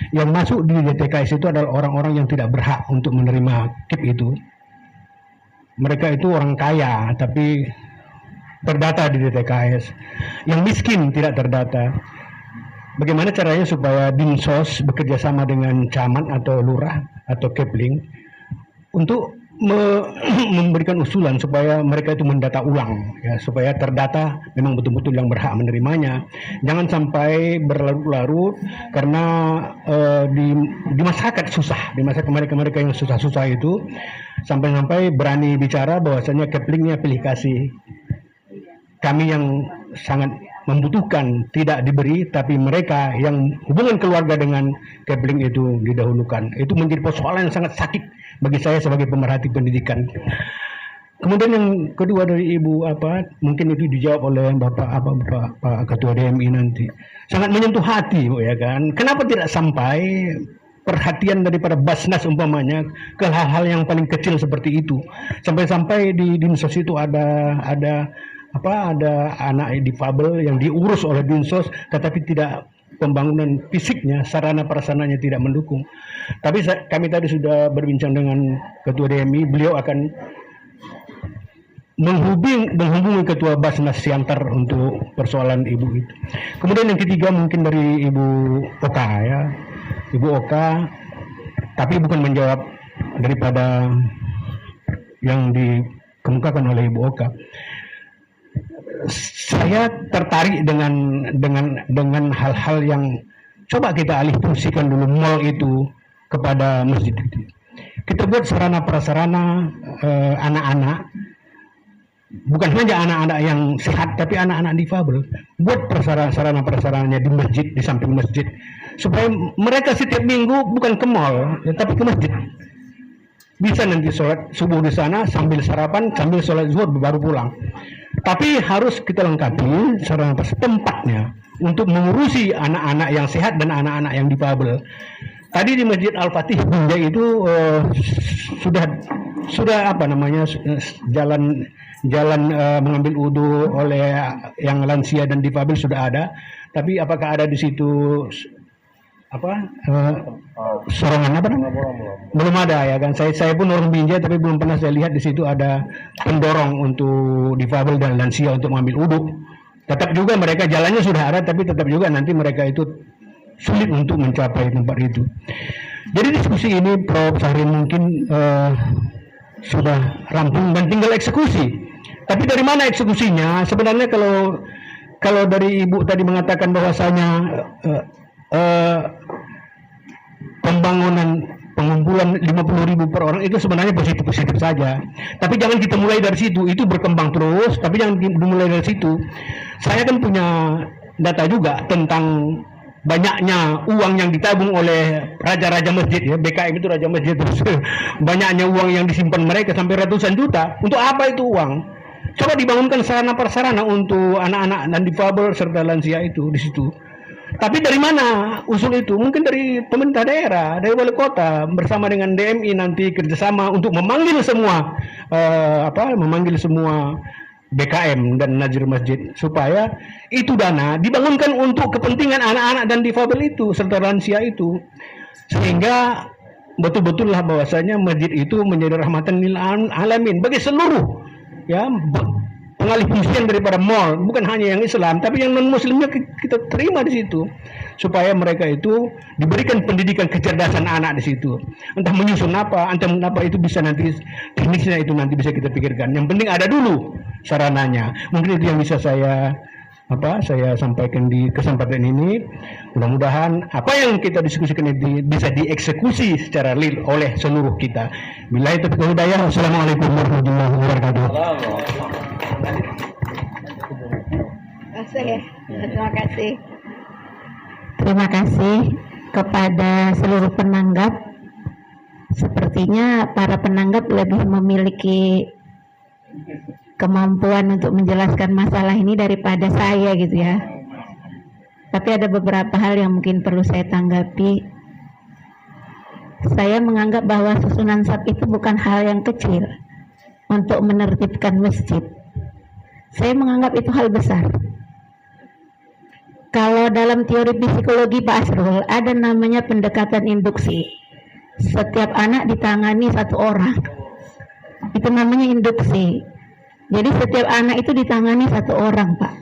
Yang masuk di DTKS itu adalah orang-orang yang tidak berhak untuk menerima KIP itu. Mereka itu orang kaya, tapi terdata di DTKS. Yang miskin tidak terdata. Bagaimana caranya supaya Dinsos bekerja sama dengan camat atau lurah atau Kepling untuk memberikan usulan supaya mereka itu mendata ulang ya, supaya terdata memang betul-betul yang berhak menerimanya. Jangan sampai berlarut-larut karena di masyarakat susah, di masyarakat mereka yang susah-susah itu sampai-sampai berani bicara bahwasanya Keplingnya pilih kasih. Kami yang sangat membutuhkan tidak diberi, tapi mereka yang hubungan keluarga dengan Kepling itu didahulukan. Itu menjadi persoalan yang sangat sakit bagi saya sebagai pemerhati pendidikan. Kemudian yang kedua dari Ibu mungkin itu dijawab oleh Bapak Ketua DMI nanti. Sangat menyentuh hati Bu ya kan. Kenapa tidak sampai perhatian daripada Basnas umpamanya ke hal-hal yang paling kecil seperti itu. Sampai-sampai di Dinsos itu ada anak difabel yang diurus oleh Dinsos, tetapi tidak pembangunan fisiknya, sarana prasarananya tidak mendukung. Tapi kami tadi sudah berbincang dengan Ketua DMI, beliau akan menghubungi Ketua Basnas Siantar untuk persoalan Ibu itu. Kemudian yang ketiga mungkin dari Ibu Oka ya, Ibu Oka, tapi bukan menjawab daripada yang dikemukakan oleh Ibu Oka. Saya tertarik dengan hal-hal yang coba kita alih fungsikan dulu mall itu kepada masjid itu. Kita buat sarana prasarana anak-anak, bukan saja anak-anak yang sehat, tapi anak-anak difabel. Buat sarana prasarananya di masjid, di samping masjid, supaya mereka setiap minggu bukan ke mall, tapi ke masjid. Bisa nanti sholat subuh di sana sambil sarapan, sambil sholat zuhur baru pulang. Tapi harus kita lengkapi sarana tempatnya untuk mengurusi anak-anak yang sehat dan anak-anak yang difabel. Tadi di Masjid Al-Fatih Binjai itu sudah jalan mengambil wudhu oleh yang lansia dan difabel sudah ada. Tapi apakah ada di situ sorongan belum ada ya kan. Saya pun orang Binjai tapi belum pernah saya lihat di situ ada pendorong untuk difabel dan lansia untuk mengambil wudhu. Tetap juga mereka jalannya sudah ada, tapi tetap juga nanti mereka itu sulit untuk mencapai tempat itu. Jadi diskusi ini Prof. Syahrin mungkin sudah rampung dan tinggal eksekusi. Tapi dari mana eksekusinya? Sebenarnya kalau dari Ibu tadi mengatakan bahwasanya pembangunan pengumpulan 50.000 per orang itu sebenarnya positif-positif saja. Tapi jangan kita mulai dari situ, itu berkembang terus, tapi jangan dimulai dari situ. Saya kan punya data juga tentang banyaknya uang yang ditabung oleh raja-raja masjid ya, BKM itu raja masjid terus banyaknya uang yang disimpan mereka sampai ratusan juta. Untuk apa itu uang? Coba dibangunkan sarana prasarana untuk anak-anak dan difabel serta lansia itu di situ. Tapi dari mana usul itu? Mungkin dari pemerintah daerah, dari wali kota bersama dengan DMI nanti kerjasama untuk memanggil semua memanggil semua BKM dan Nazir Masjid supaya itu dana dibangunkan untuk kepentingan anak-anak dan difabel itu serta lansia itu, sehingga betul-betullah bahwasanya masjid itu menjadi rahmatan lil alamin bagi seluruh ya pengalih fungsian daripada mall, bukan hanya yang Islam tapi yang non muslimnya kita terima di situ supaya mereka itu diberikan pendidikan kecerdasan anak di situ. Entah menyusun apa, entah itu bisa nanti teknisnya itu nanti bisa kita pikirkan. Yang penting ada dulu sarananya. Mungkin itu yang bisa saya sampaikan di kesempatan ini. Mudah-mudahan apa yang kita diskusikan itu bisa dieksekusi secara real oleh seluruh kita. Billahi taufiq wal hidayah. Wassalamualaikum warahmatullahi wabarakatuh. Terima kasih kepada seluruh penanggap. Sepertinya para penanggap lebih memiliki kemampuan untuk menjelaskan masalah ini daripada saya gitu ya. Tapi ada beberapa hal yang mungkin perlu saya tanggapi. Saya menganggap bahwa susunan saf itu bukan hal yang kecil untuk menertibkan masjid. Saya menganggap itu hal besar. Kalau dalam teori psikologi Pak Asrul ada namanya pendekatan induksi. Setiap anak ditangani satu orang. Itu namanya induksi. Jadi setiap anak itu ditangani satu orang, Pak.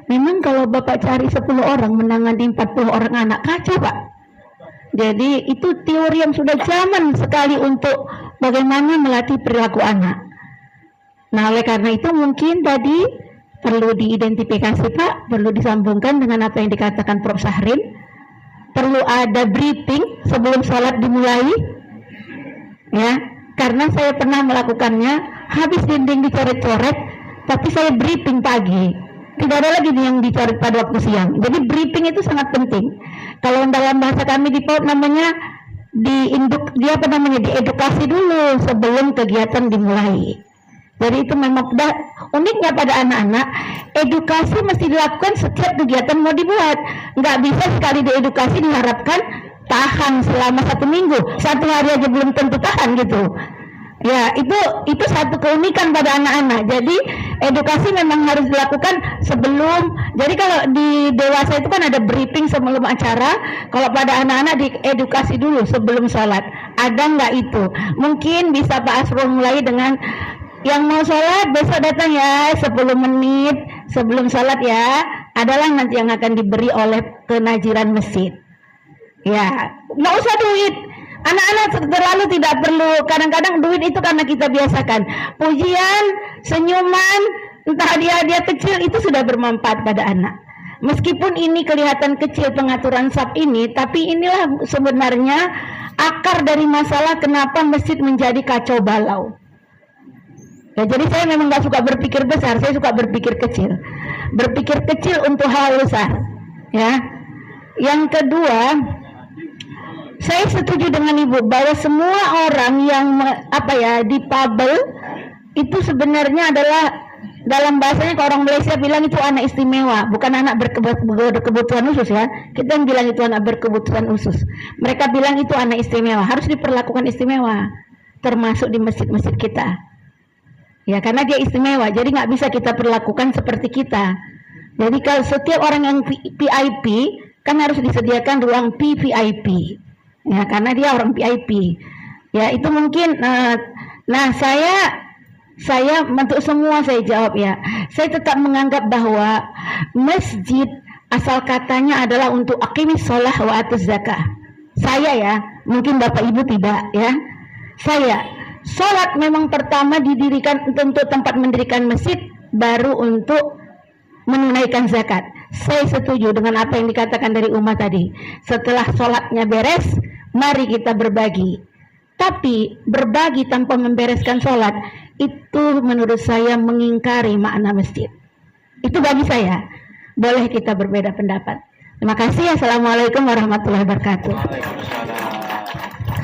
Memang kalau Bapak cari 10 orang menangani 40 orang anak, kacau, Pak. Jadi itu teori yang sudah zaman sekali untuk bagaimana melatih perilaku anak. Nah, oleh karena itu mungkin tadi perlu diidentifikasi, Pak, perlu disambungkan dengan apa yang dikatakan Prof. Syahrin. Perlu ada briefing sebelum sholat dimulai. Ya, karena saya pernah melakukannya, habis dinding dicoret-coret, tapi saya briefing pagi. Tidak ada lagi yang dicoret pada waktu siang. Jadi briefing itu sangat penting. Kalau dalam bahasa kami di PAUD namanya diedukasi dulu sebelum kegiatan dimulai. Jadi itu memang uniknya pada anak-anak, edukasi mesti dilakukan setiap kegiatan mau dibuat. Nggak bisa sekali diedukasi diharapkan tahan selama 1 minggu, 1 hari aja belum tentu tahan gitu. Ya, itu satu keunikan pada anak-anak. Jadi edukasi memang harus dilakukan sebelum. Jadi kalau di dewasa itu kan ada briefing sebelum acara. Kalau pada anak-anak diedukasi dulu sebelum sholat. Ada nggak itu? Mungkin bisa Pak Asrul mulai dengan yang mau sholat besok datang ya 10 menit sebelum sholat ya. Adalah nanti yang akan diberi oleh kenajiran masjid. Ya, nggak usah duit. Anak-anak terlalu tidak perlu. Kadang-kadang duit itu karena kita biasakan. Pujian, senyuman, entah hadiah-hadiah kecil itu sudah bermanfaat pada anak. Meskipun ini kelihatan kecil pengaturan saf ini, tapi inilah sebenarnya akar dari masalah kenapa masjid menjadi kacau balau. Ya, jadi saya memang nggak suka berpikir besar, saya suka berpikir kecil. Berpikir kecil untuk hal besar. Ya. Yang kedua, saya setuju dengan Ibu bahwa semua orang yang difabel itu sebenarnya adalah, dalam bahasanya kalau orang Malaysia bilang itu anak istimewa, bukan anak berkebutuhan khusus ya. Kita yang bilang itu anak berkebutuhan khusus. Mereka bilang itu anak istimewa, harus diperlakukan istimewa, termasuk di masjid-masjid kita. Ya, karena dia istimewa, jadi nggak bisa kita perlakukan seperti kita. Jadi kalau setiap orang yang VIP kan harus disediakan ruang PVIP. Ya, karena dia orang VIP. Ya, itu mungkin. Nah, saya untuk semua saya jawab ya. Saya tetap menganggap bahwa masjid asal katanya adalah untuk aqimis shalah wa atuz zakah. Saya ya Mungkin Bapak Ibu tidak ya. Saya sholat memang pertama didirikan untuk tempat mendirikan masjid, baru untuk menunaikan zakat. Saya setuju dengan apa yang dikatakan dari Uma tadi. Setelah sholatnya beres, mari kita berbagi. Tapi berbagi tanpa membereskan sholat, itu menurut saya mengingkari makna masjid. Itu bagi saya. Boleh kita berbeda pendapat. Terima kasih. Assalamualaikum warahmatullahi wabarakatuh.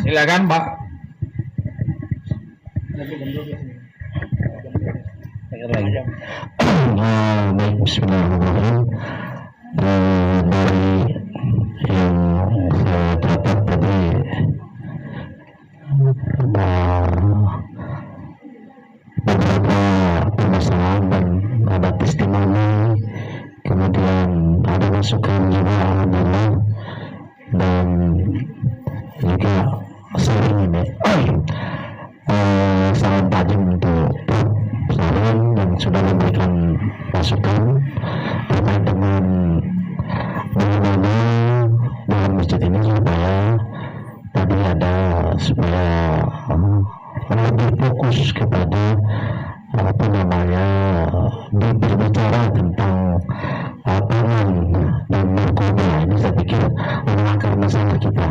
Silakan Pak. Baik, bismillahirrahmanirrahim. Dari yang saya catat tadi, beberapa permasalahan dan ada testimoni, kemudian ada masukan juga alhamdulillah, dan juga sharing ini sangat tajam untuk sharing dan sudah memberikan masukan terkait dengan bagaimana dalam masjid ini supaya tadi ada supaya lebih fokus kepada apa namanya berbicara tentang pangan dan narkoba. Ini saya pikir mengangkat masalah kita.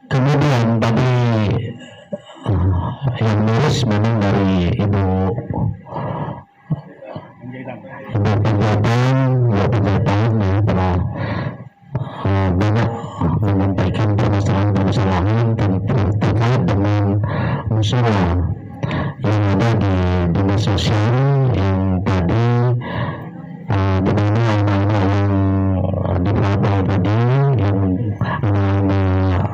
Kemudian tadi yang nulis memang dari Ibu Penjataan yang telah banyak menyampaikan permasalahan-permasalahan terkait dengan musola yang ada di dinas sosial yang tadi di mana anak-anak yang difabel tadi yang anak-anak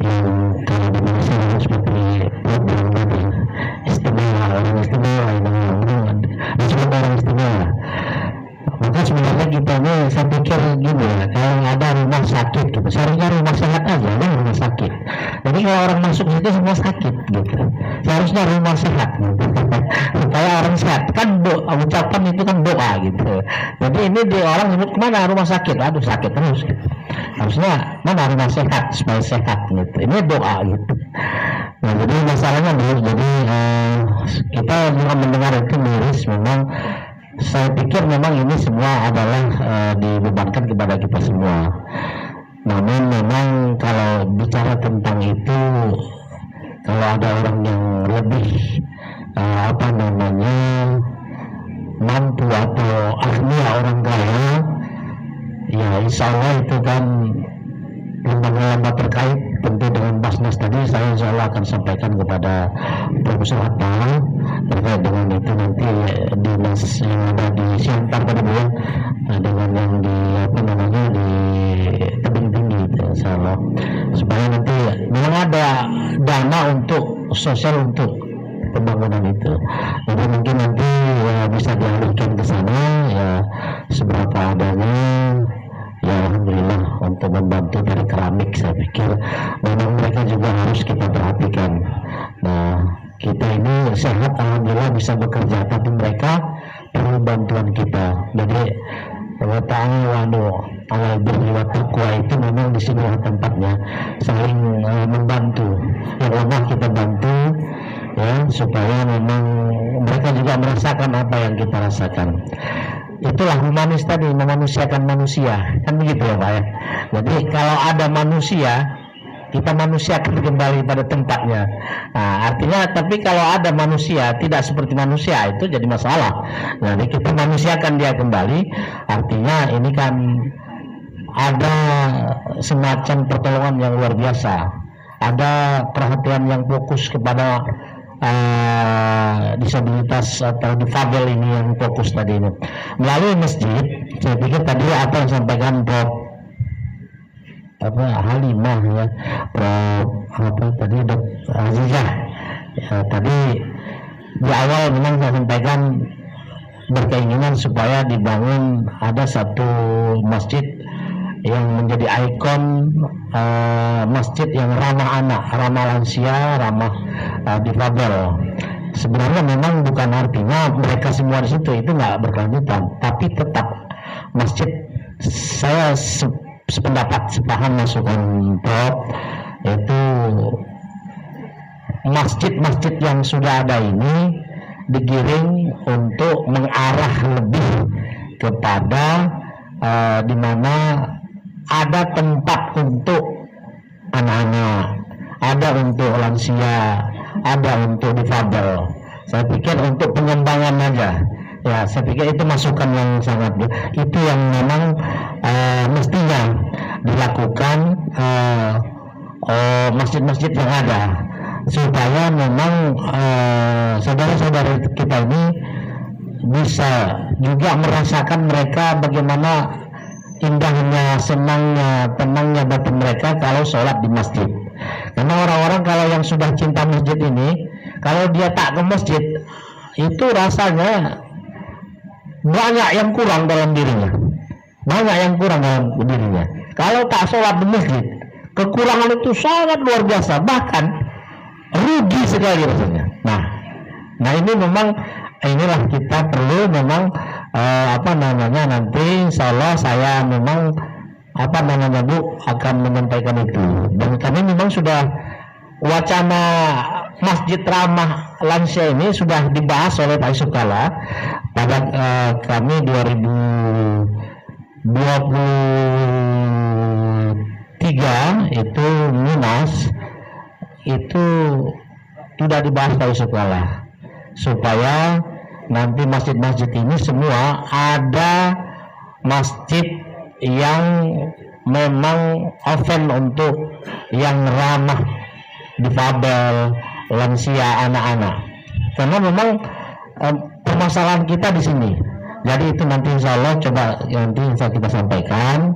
yang kalau di Malaysia seperti program tadi istimewa, orang istimewa dan semua orang istimewa. Maka sebenarnya kita ini saya pikir gini ya, kalau ada rumah sakit gitu, seharusnya rumah sehat aja, ada rumah sakit. Jadi kalau orang masuk itu semua sakit gitu. Seharusnya rumah sehat gitu. Supaya orang sehat kan ucapan itu kan doa gitu. Jadi ini di orang nyebut kemana rumah sakit, aduh sakit terus gitu. Harusnya mana rumah sehat supaya sehat gitu. Ini doa gitu. Nah jadi masalahnya dulu, jadi kita juga mendengar itu miris memang. Saya pikir memang ini semua adalah dibebankan kepada kita semua. Namun memang kalau bicara tentang itu, kalau ada orang yang lebih apa namanya mampu atau ahli orang kaya, ya insya Allah itu kan lembaga-lembaga terkait tentu dengan Basnas tadi saya insya Allah akan sampaikan kepada Profesor Hatta terkait dengan itu nanti dinas yang ada di Siantar tadi ya, dengan yang di apa namanya di tebing tinggi insya Allah, supaya nanti memang ada dana untuk sosial untuk pembangunan itu. Jadi mungkin nanti ya bisa dialihkan ke sana ya seberapa adanya. Ya alhamdulillah untuk membantu dari keramik saya pikir memang mereka juga harus kita perhatikan. Nah kita ini sehat alhamdulillah bisa bekerja, tapi mereka perlu bantuan kita. Jadi ta'awanu 'alal birri wat taqwa itu memang di sini tempatnya saling membantu. Yang lemah kita bantu ya supaya memang mereka juga merasakan apa yang kita rasakan. Itulah humanis tadi, memanusiakan manusia kan begitu ya Pak ya. Jadi kalau ada manusia kita manusiakan kembali pada tempatnya. Nah, artinya tapi kalau ada manusia tidak seperti manusia itu jadi masalah. Jadi kita manusiakan dia kembali, artinya ini kan ada semacam pertolongan yang luar biasa, ada perhatian yang fokus kepada disabilitas atau difabel ini yang fokus tadi ini melalui masjid. Saya pikir tadi apa yang disampaikan Prof Halimah ya, Prof tadi Dr. Azizah ya, tadi di awal memang saya sampaikan berkeinginan supaya dibangun ada satu masjid yang menjadi ikon masjid yang ramah anak, ramah lansia, ramah difabel. Sebenarnya memang bukan artinya mereka semua di situ itu nggak berkelanjutan, tapi tetap masjid saya sependapat, sepaham masukan Prof, itu masjid-masjid yang sudah ada ini digiring untuk mengarah lebih kepada di mana ada tempat untuk anak-anak, ada untuk lansia, ada untuk difabel. Saya pikir untuk pengembangan aja. Ya, saya pikir itu masukan yang sangat, itu yang memang mestinya dilakukan masjid-masjid yang ada, supaya memang saudara-saudara kita ini bisa juga merasakan mereka bagaimana indahnya, senangnya, tenangnya batin mereka kalau sholat di masjid. Karena orang-orang kalau yang sudah cinta masjid ini, kalau dia tak ke masjid, itu rasanya banyak yang kurang dalam dirinya. Banyak yang kurang dalam dirinya. Kalau tak sholat di masjid, kekurangan itu sangat luar biasa, bahkan rugi sekali rasanya. Nah ini memang, inilah kita perlu memang nanti insya Allah saya memang Bu akan menyampaikan itu. Dan kami memang sudah wacana masjid ramah lansia ini sudah dibahas oleh Pak Yusuf Kalla pada kami 2023 itu Munas itu sudah dibahas Pak Yusuf Kalla supaya nanti masjid-masjid ini semua ada masjid yang memang open untuk yang ramah difabel, lansia, anak-anak. Karena memang permasalahan kita di sini. Jadi itu nanti insya Allah coba nanti kita sampaikan.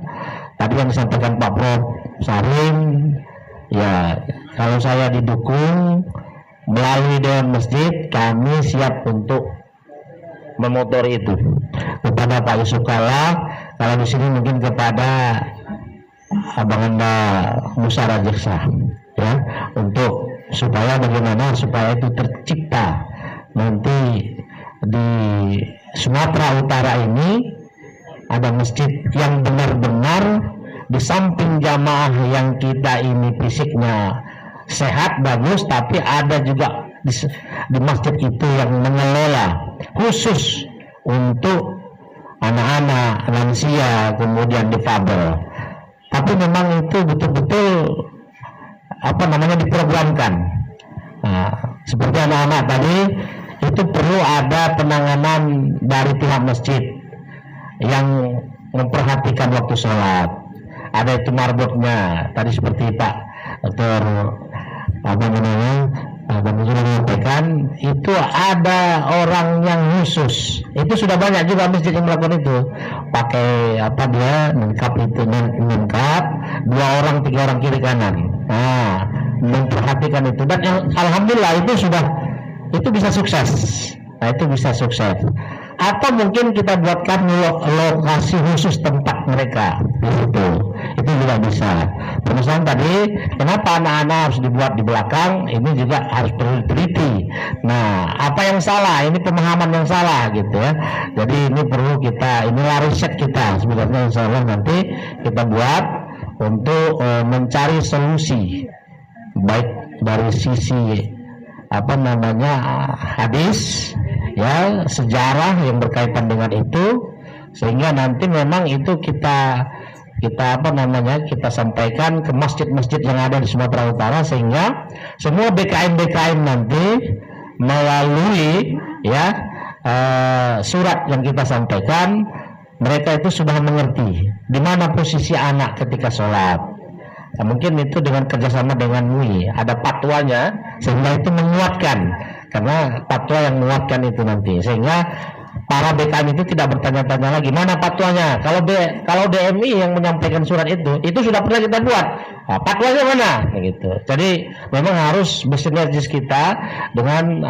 Tadi yang disampaikan Pak Prof Sarim, ya kalau saya didukung melalui Dewan Masjid, kami siap untuk memotori itu kepada Pak Yusuf Kalla. Kalau di sini mungkin kepada Abang Anda Musa Rajeksa, ya, untuk supaya bagaimana supaya itu tercipta nanti di Sumatera Utara ini ada masjid yang benar-benar di samping jamaah yang kita ini fisiknya sehat bagus, tapi ada juga di masjid itu yang mengelola khusus untuk anak-anak, lansia, kemudian difabel. Tapi memang itu betul-betul diprogramkan. Nah, seperti anak-anak tadi itu perlu ada penanganan dari pihak masjid yang memperhatikan waktu sholat. Ada itu marbotnya. Tadi seperti Pak Dr. menyampaikan itu ada orang yang khusus. Itu sudah banyak juga masjid yang melakukan itu. Pakai dia lengkap itu, lengkap 2 orang 3 orang kiri kanan. Nah, memperhatikan itu dan alhamdulillah itu bisa sukses. Nah, itu bisa sukses. Atau mungkin kita buatkan lokasi khusus tempat mereka di situ. Itu juga bisa. Permasalahan tadi, kenapa anak-anak harus dibuat di belakang? Ini juga harus perlu diteliti. Nah, apa yang salah? Ini pemahaman yang salah gitu ya. Jadi ini perlu inilah riset kita sebenarnya, insya Allah nanti kita buat untuk mencari solusi baik dari sisi hadis, ya, sejarah yang berkaitan dengan itu, sehingga nanti memang itu kita sampaikan ke masjid-masjid yang ada di Sumatera Utara, sehingga semua BKM nanti melalui surat yang kita sampaikan, mereka itu sudah mengerti di mana posisi anak ketika sholat. Nah, mungkin itu dengan kerjasama dengan MUI ada patwanya, sehingga itu menguatkan, karena patwa yang menguatkan itu nanti, sehingga para BKM itu tidak bertanya-tanya lagi mana patwanya. Kalau DMI yang menyampaikan surat itu sudah pernah kita buat. Nah, patwanya mana? Gitu. Jadi memang harus bersinergis kita dengan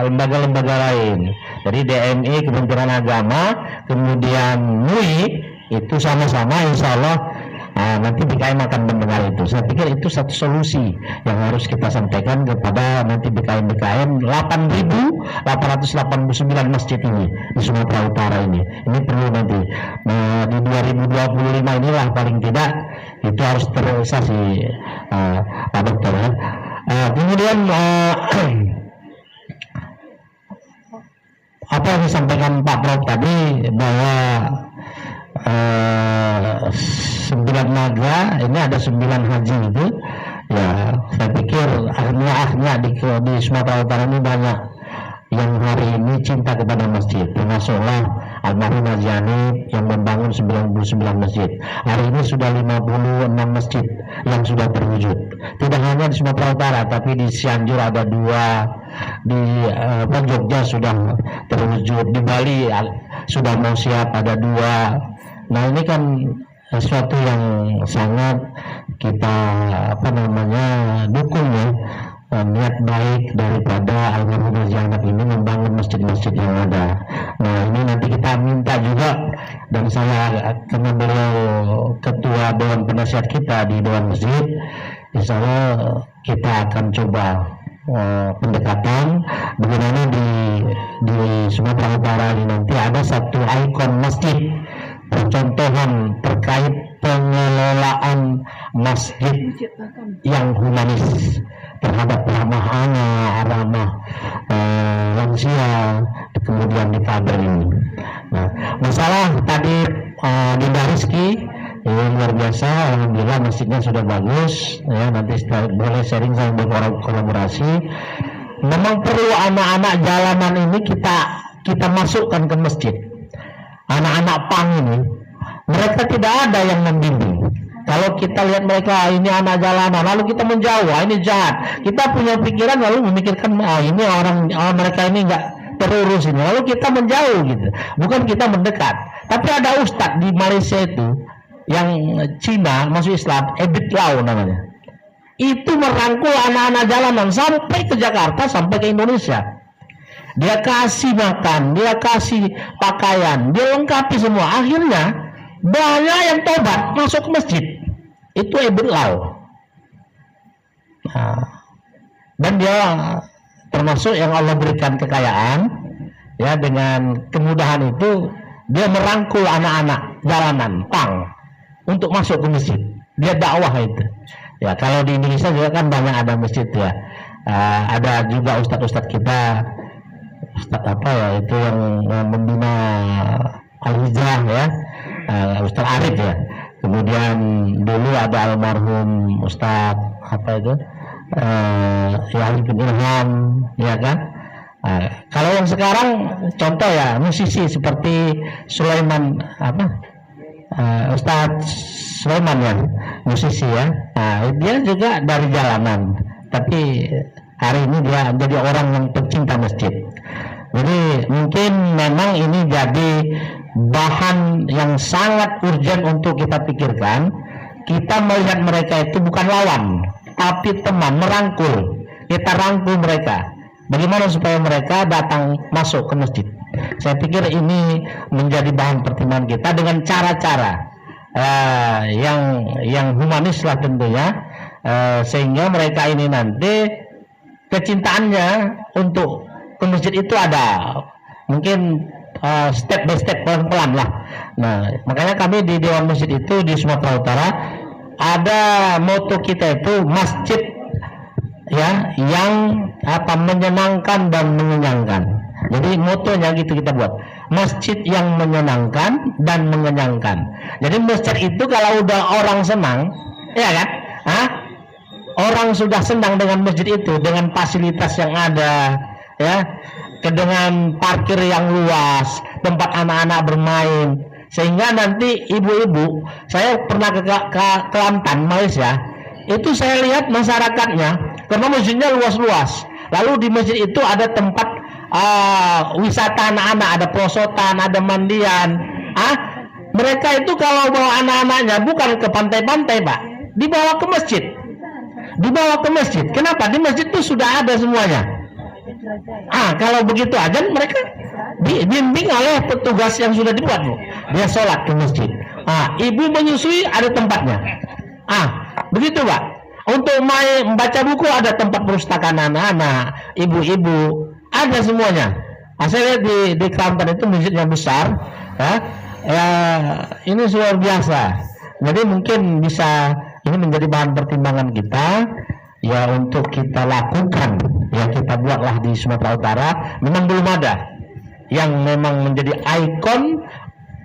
lembaga-lembaga lain. Jadi DMI, Kementerian Agama, kemudian MUI itu sama-sama insya Allah Nanti BKM akan mendengar itu. Saya pikir itu satu solusi yang harus kita sampaikan kepada nanti BKM 8.889 masjid ini di Sumatera Utara ini. Ini perlu nanti di 2025 inilah paling tidak itu harus terrealisasi, Pak Dokter ya. Kemudian apa yang disampaikan Pak Prof tadi bahwa 9 naga ini ada 9 haji itu ya, saya pikir akhirnya di Sumatera Utara ini banyak yang hari ini cinta kepada masjid, termasuklah almarhum Haji Hanif yang membangun 99 masjid. Hari ini sudah 56 masjid yang sudah terwujud. Tidak hanya di Sumatera Utara, tapi di Cianjur ada 2, di Jogja sudah terwujud, di Bali sudah mau siap ada 2. Nah ini kan sesuatu yang sangat kita dukung ya, niat baik daripada almarhum Haji Hanif ini membangun masjid-masjid yang ada. Nah ini nanti kita minta juga, dan saya karena beliau ketua Dewan Penasihat kita di Dewan Masjid, insya Allah kita akan coba pendekatan bagaimana di Sumatera Utara ini nanti ada satu ikon masjid percontohan terkait pengelolaan masjid yang humanis terhadap ramah anak, ramah lansia, kemudian difabel ini. Nah, masalah tadi Dinda Rizky luar biasa, alhamdulillah masjidnya sudah bagus ya, nanti boleh sharing sama berkolaborasi. Memang perlu anak-anak jalanan ini kita masukkan ke masjid. Anak-anak pang ini mereka tidak ada yang membimbing. Kalau kita lihat mereka ini anak jalanan, lalu kita menjauh, ini jahat. Kita punya pikiran lalu memikirkan ini mereka ini enggak terurus ini. Lalu kita menjauh gitu. Bukan kita mendekat. Tapi ada ustadz di Malaysia itu yang Cina masuk Islam, Ebit Lau namanya. Itu merangkul anak-anak jalanan sampai ke Jakarta, sampai ke Indonesia. Dia kasih makan, dia kasih pakaian, dia lengkapi semua. Akhirnya banyak yang tobat masuk ke masjid. Itu Ebit Lau. Nah, dan dia termasuk yang Allah berikan kekayaan ya, dengan kemudahan itu dia merangkul anak-anak jalanan pang untuk masuk ke masjid. Dia dakwah itu ya. Kalau di Indonesia juga kan banyak ada masjid ya, ada juga ustadz-ustadz kita, ustadz apa ya itu yang membina Al-Hijrah ya, Ustadz Arif ya. Kemudian dulu ada almarhum Ustadz apa itu Yahya bin Ilham ya kan. Kalau yang sekarang contoh ya musisi seperti Sulaiman Ustadz Sulaiman ya, musisi ya. Nah, dia juga dari jalanan, tapi hari ini dia jadi orang yang pecinta masjid. Jadi mungkin memang ini jadi bahan yang sangat urgent untuk kita pikirkan. Kita melihat mereka itu bukan lawan, tapi teman, merangkul. Kita rangkul mereka. Bagaimana supaya mereka datang masuk ke masjid? Saya pikir ini menjadi bahan pertimbangan kita dengan cara-cara yang humanis lah tentunya, sehingga mereka ini nanti kecintaannya untuk ke masjid itu ada mungkin step by step, pelan-pelan lah. Nah, makanya kami di Dewan Masjid itu di Sumatera Utara ada moto kita itu masjid ya yang menyenangkan dan mengenyangkan. Jadi motonya gitu kita buat, masjid yang menyenangkan dan mengenyangkan. Jadi masjid itu kalau udah orang senang ya kan, orang sudah senang dengan masjid itu, dengan fasilitas yang ada ya, dengan parkir yang luas, tempat anak-anak bermain, sehingga nanti ibu-ibu, saya pernah ke Kelantan, Malaysia, itu saya lihat masyarakatnya, karena masjidnya luas-luas, lalu di masjid itu ada tempat wisata anak-anak, ada perosotan, ada mandian. Mereka itu kalau bawa anak-anaknya bukan ke pantai-pantai Pak, dibawa ke masjid. Dibawa ke masjid. Kenapa? Di masjid itu sudah ada semuanya. Kalau begitu aja mereka dibimbing oleh petugas yang sudah dibuat, Bu. Dia sholat ke masjid. Ibu menyusui ada tempatnya. Begitu Pak. Untuk membaca buku ada tempat perpustakaan anak-anak, ibu-ibu, ada semuanya. Saya lihat di Kelantan itu masjid yang besar, ini luar biasa. Jadi mungkin bisa ini menjadi bahan pertimbangan kita, ya untuk kita lakukan, ya kita buatlah di Sumatera Utara. Memang belum ada yang memang menjadi ikon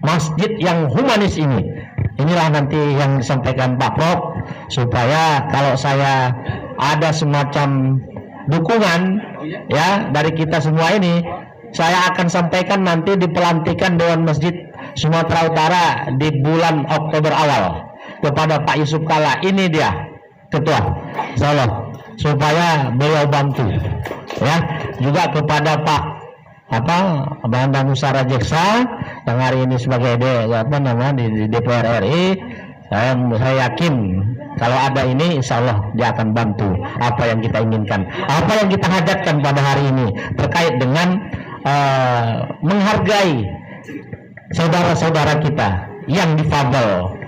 masjid yang humanis ini. Inilah nanti yang disampaikan Pak Prof, supaya kalau saya ada semacam dukungan ya dari kita semua ini, saya akan sampaikan nanti di pelantikan Dewan Masjid Sumatera Utara di bulan Oktober awal kepada Pak Yusuf Kalla. Ini dia ketua, insyaallah, supaya beliau bantu ya, juga kepada Pak Bambang Musara Jeksa yang hari ini sebagai di DPR RI. Saya yakin kalau ada ini, insya Allah dia akan bantu apa yang kita inginkan, apa yang kita hajatkan pada hari ini terkait dengan menghargai saudara-saudara kita yang difabel,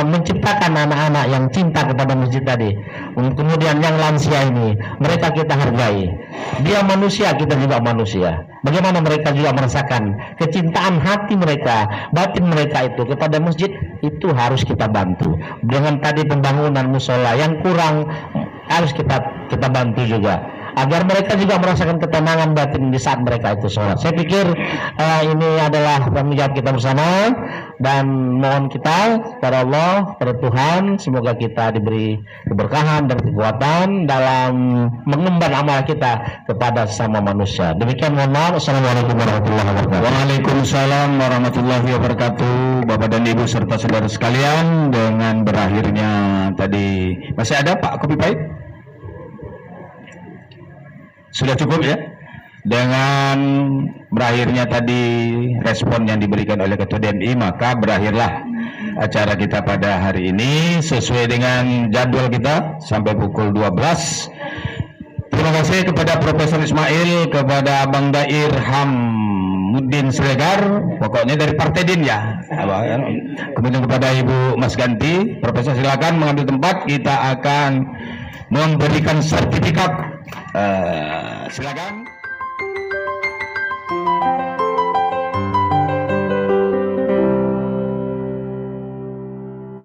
menciptakan anak-anak yang cinta kepada masjid tadi. Kemudian yang lansia ini, mereka kita hargai. Dia manusia, kita juga manusia. Bagaimana mereka juga merasakan kecintaan hati mereka, batin mereka itu kepada masjid, itu harus kita bantu. Dengan tadi pembangunan musola yang kurang, harus kita bantu juga, agar mereka juga merasakan ketenangan batin di saat mereka itu sholat. Saya pikir ini adalah tanggung jawab kita bersama, dan mohon kita kepada Allah, kepada Tuhan, semoga kita diberi keberkahan dan kekuatan dalam mengemban amal kita kepada sesama manusia. Demikian, mohon maaf. Assalamualaikum warahmatullahi wabarakatuh. Waalaikumsalam warahmatullahi wabarakatuh. Bapak dan Ibu serta saudara sekalian, dengan berakhirnya tadi, masih ada Pak kopi pahit? Sudah cukup ya? Dengan berakhirnya tadi respon yang diberikan oleh Ketua DMI, maka berakhirlah acara kita pada hari ini sesuai dengan jadwal kita sampai pukul 12. Terima kasih kepada Profesor Ismail, kepada Abang Dair Hamudin Sregar, pokoknya dari Partai Din ya. Kemudian kepada Ibu Mas Ganti. Profesor silakan mengambil tempat, kita akan memberikan sertifikat. Silakan.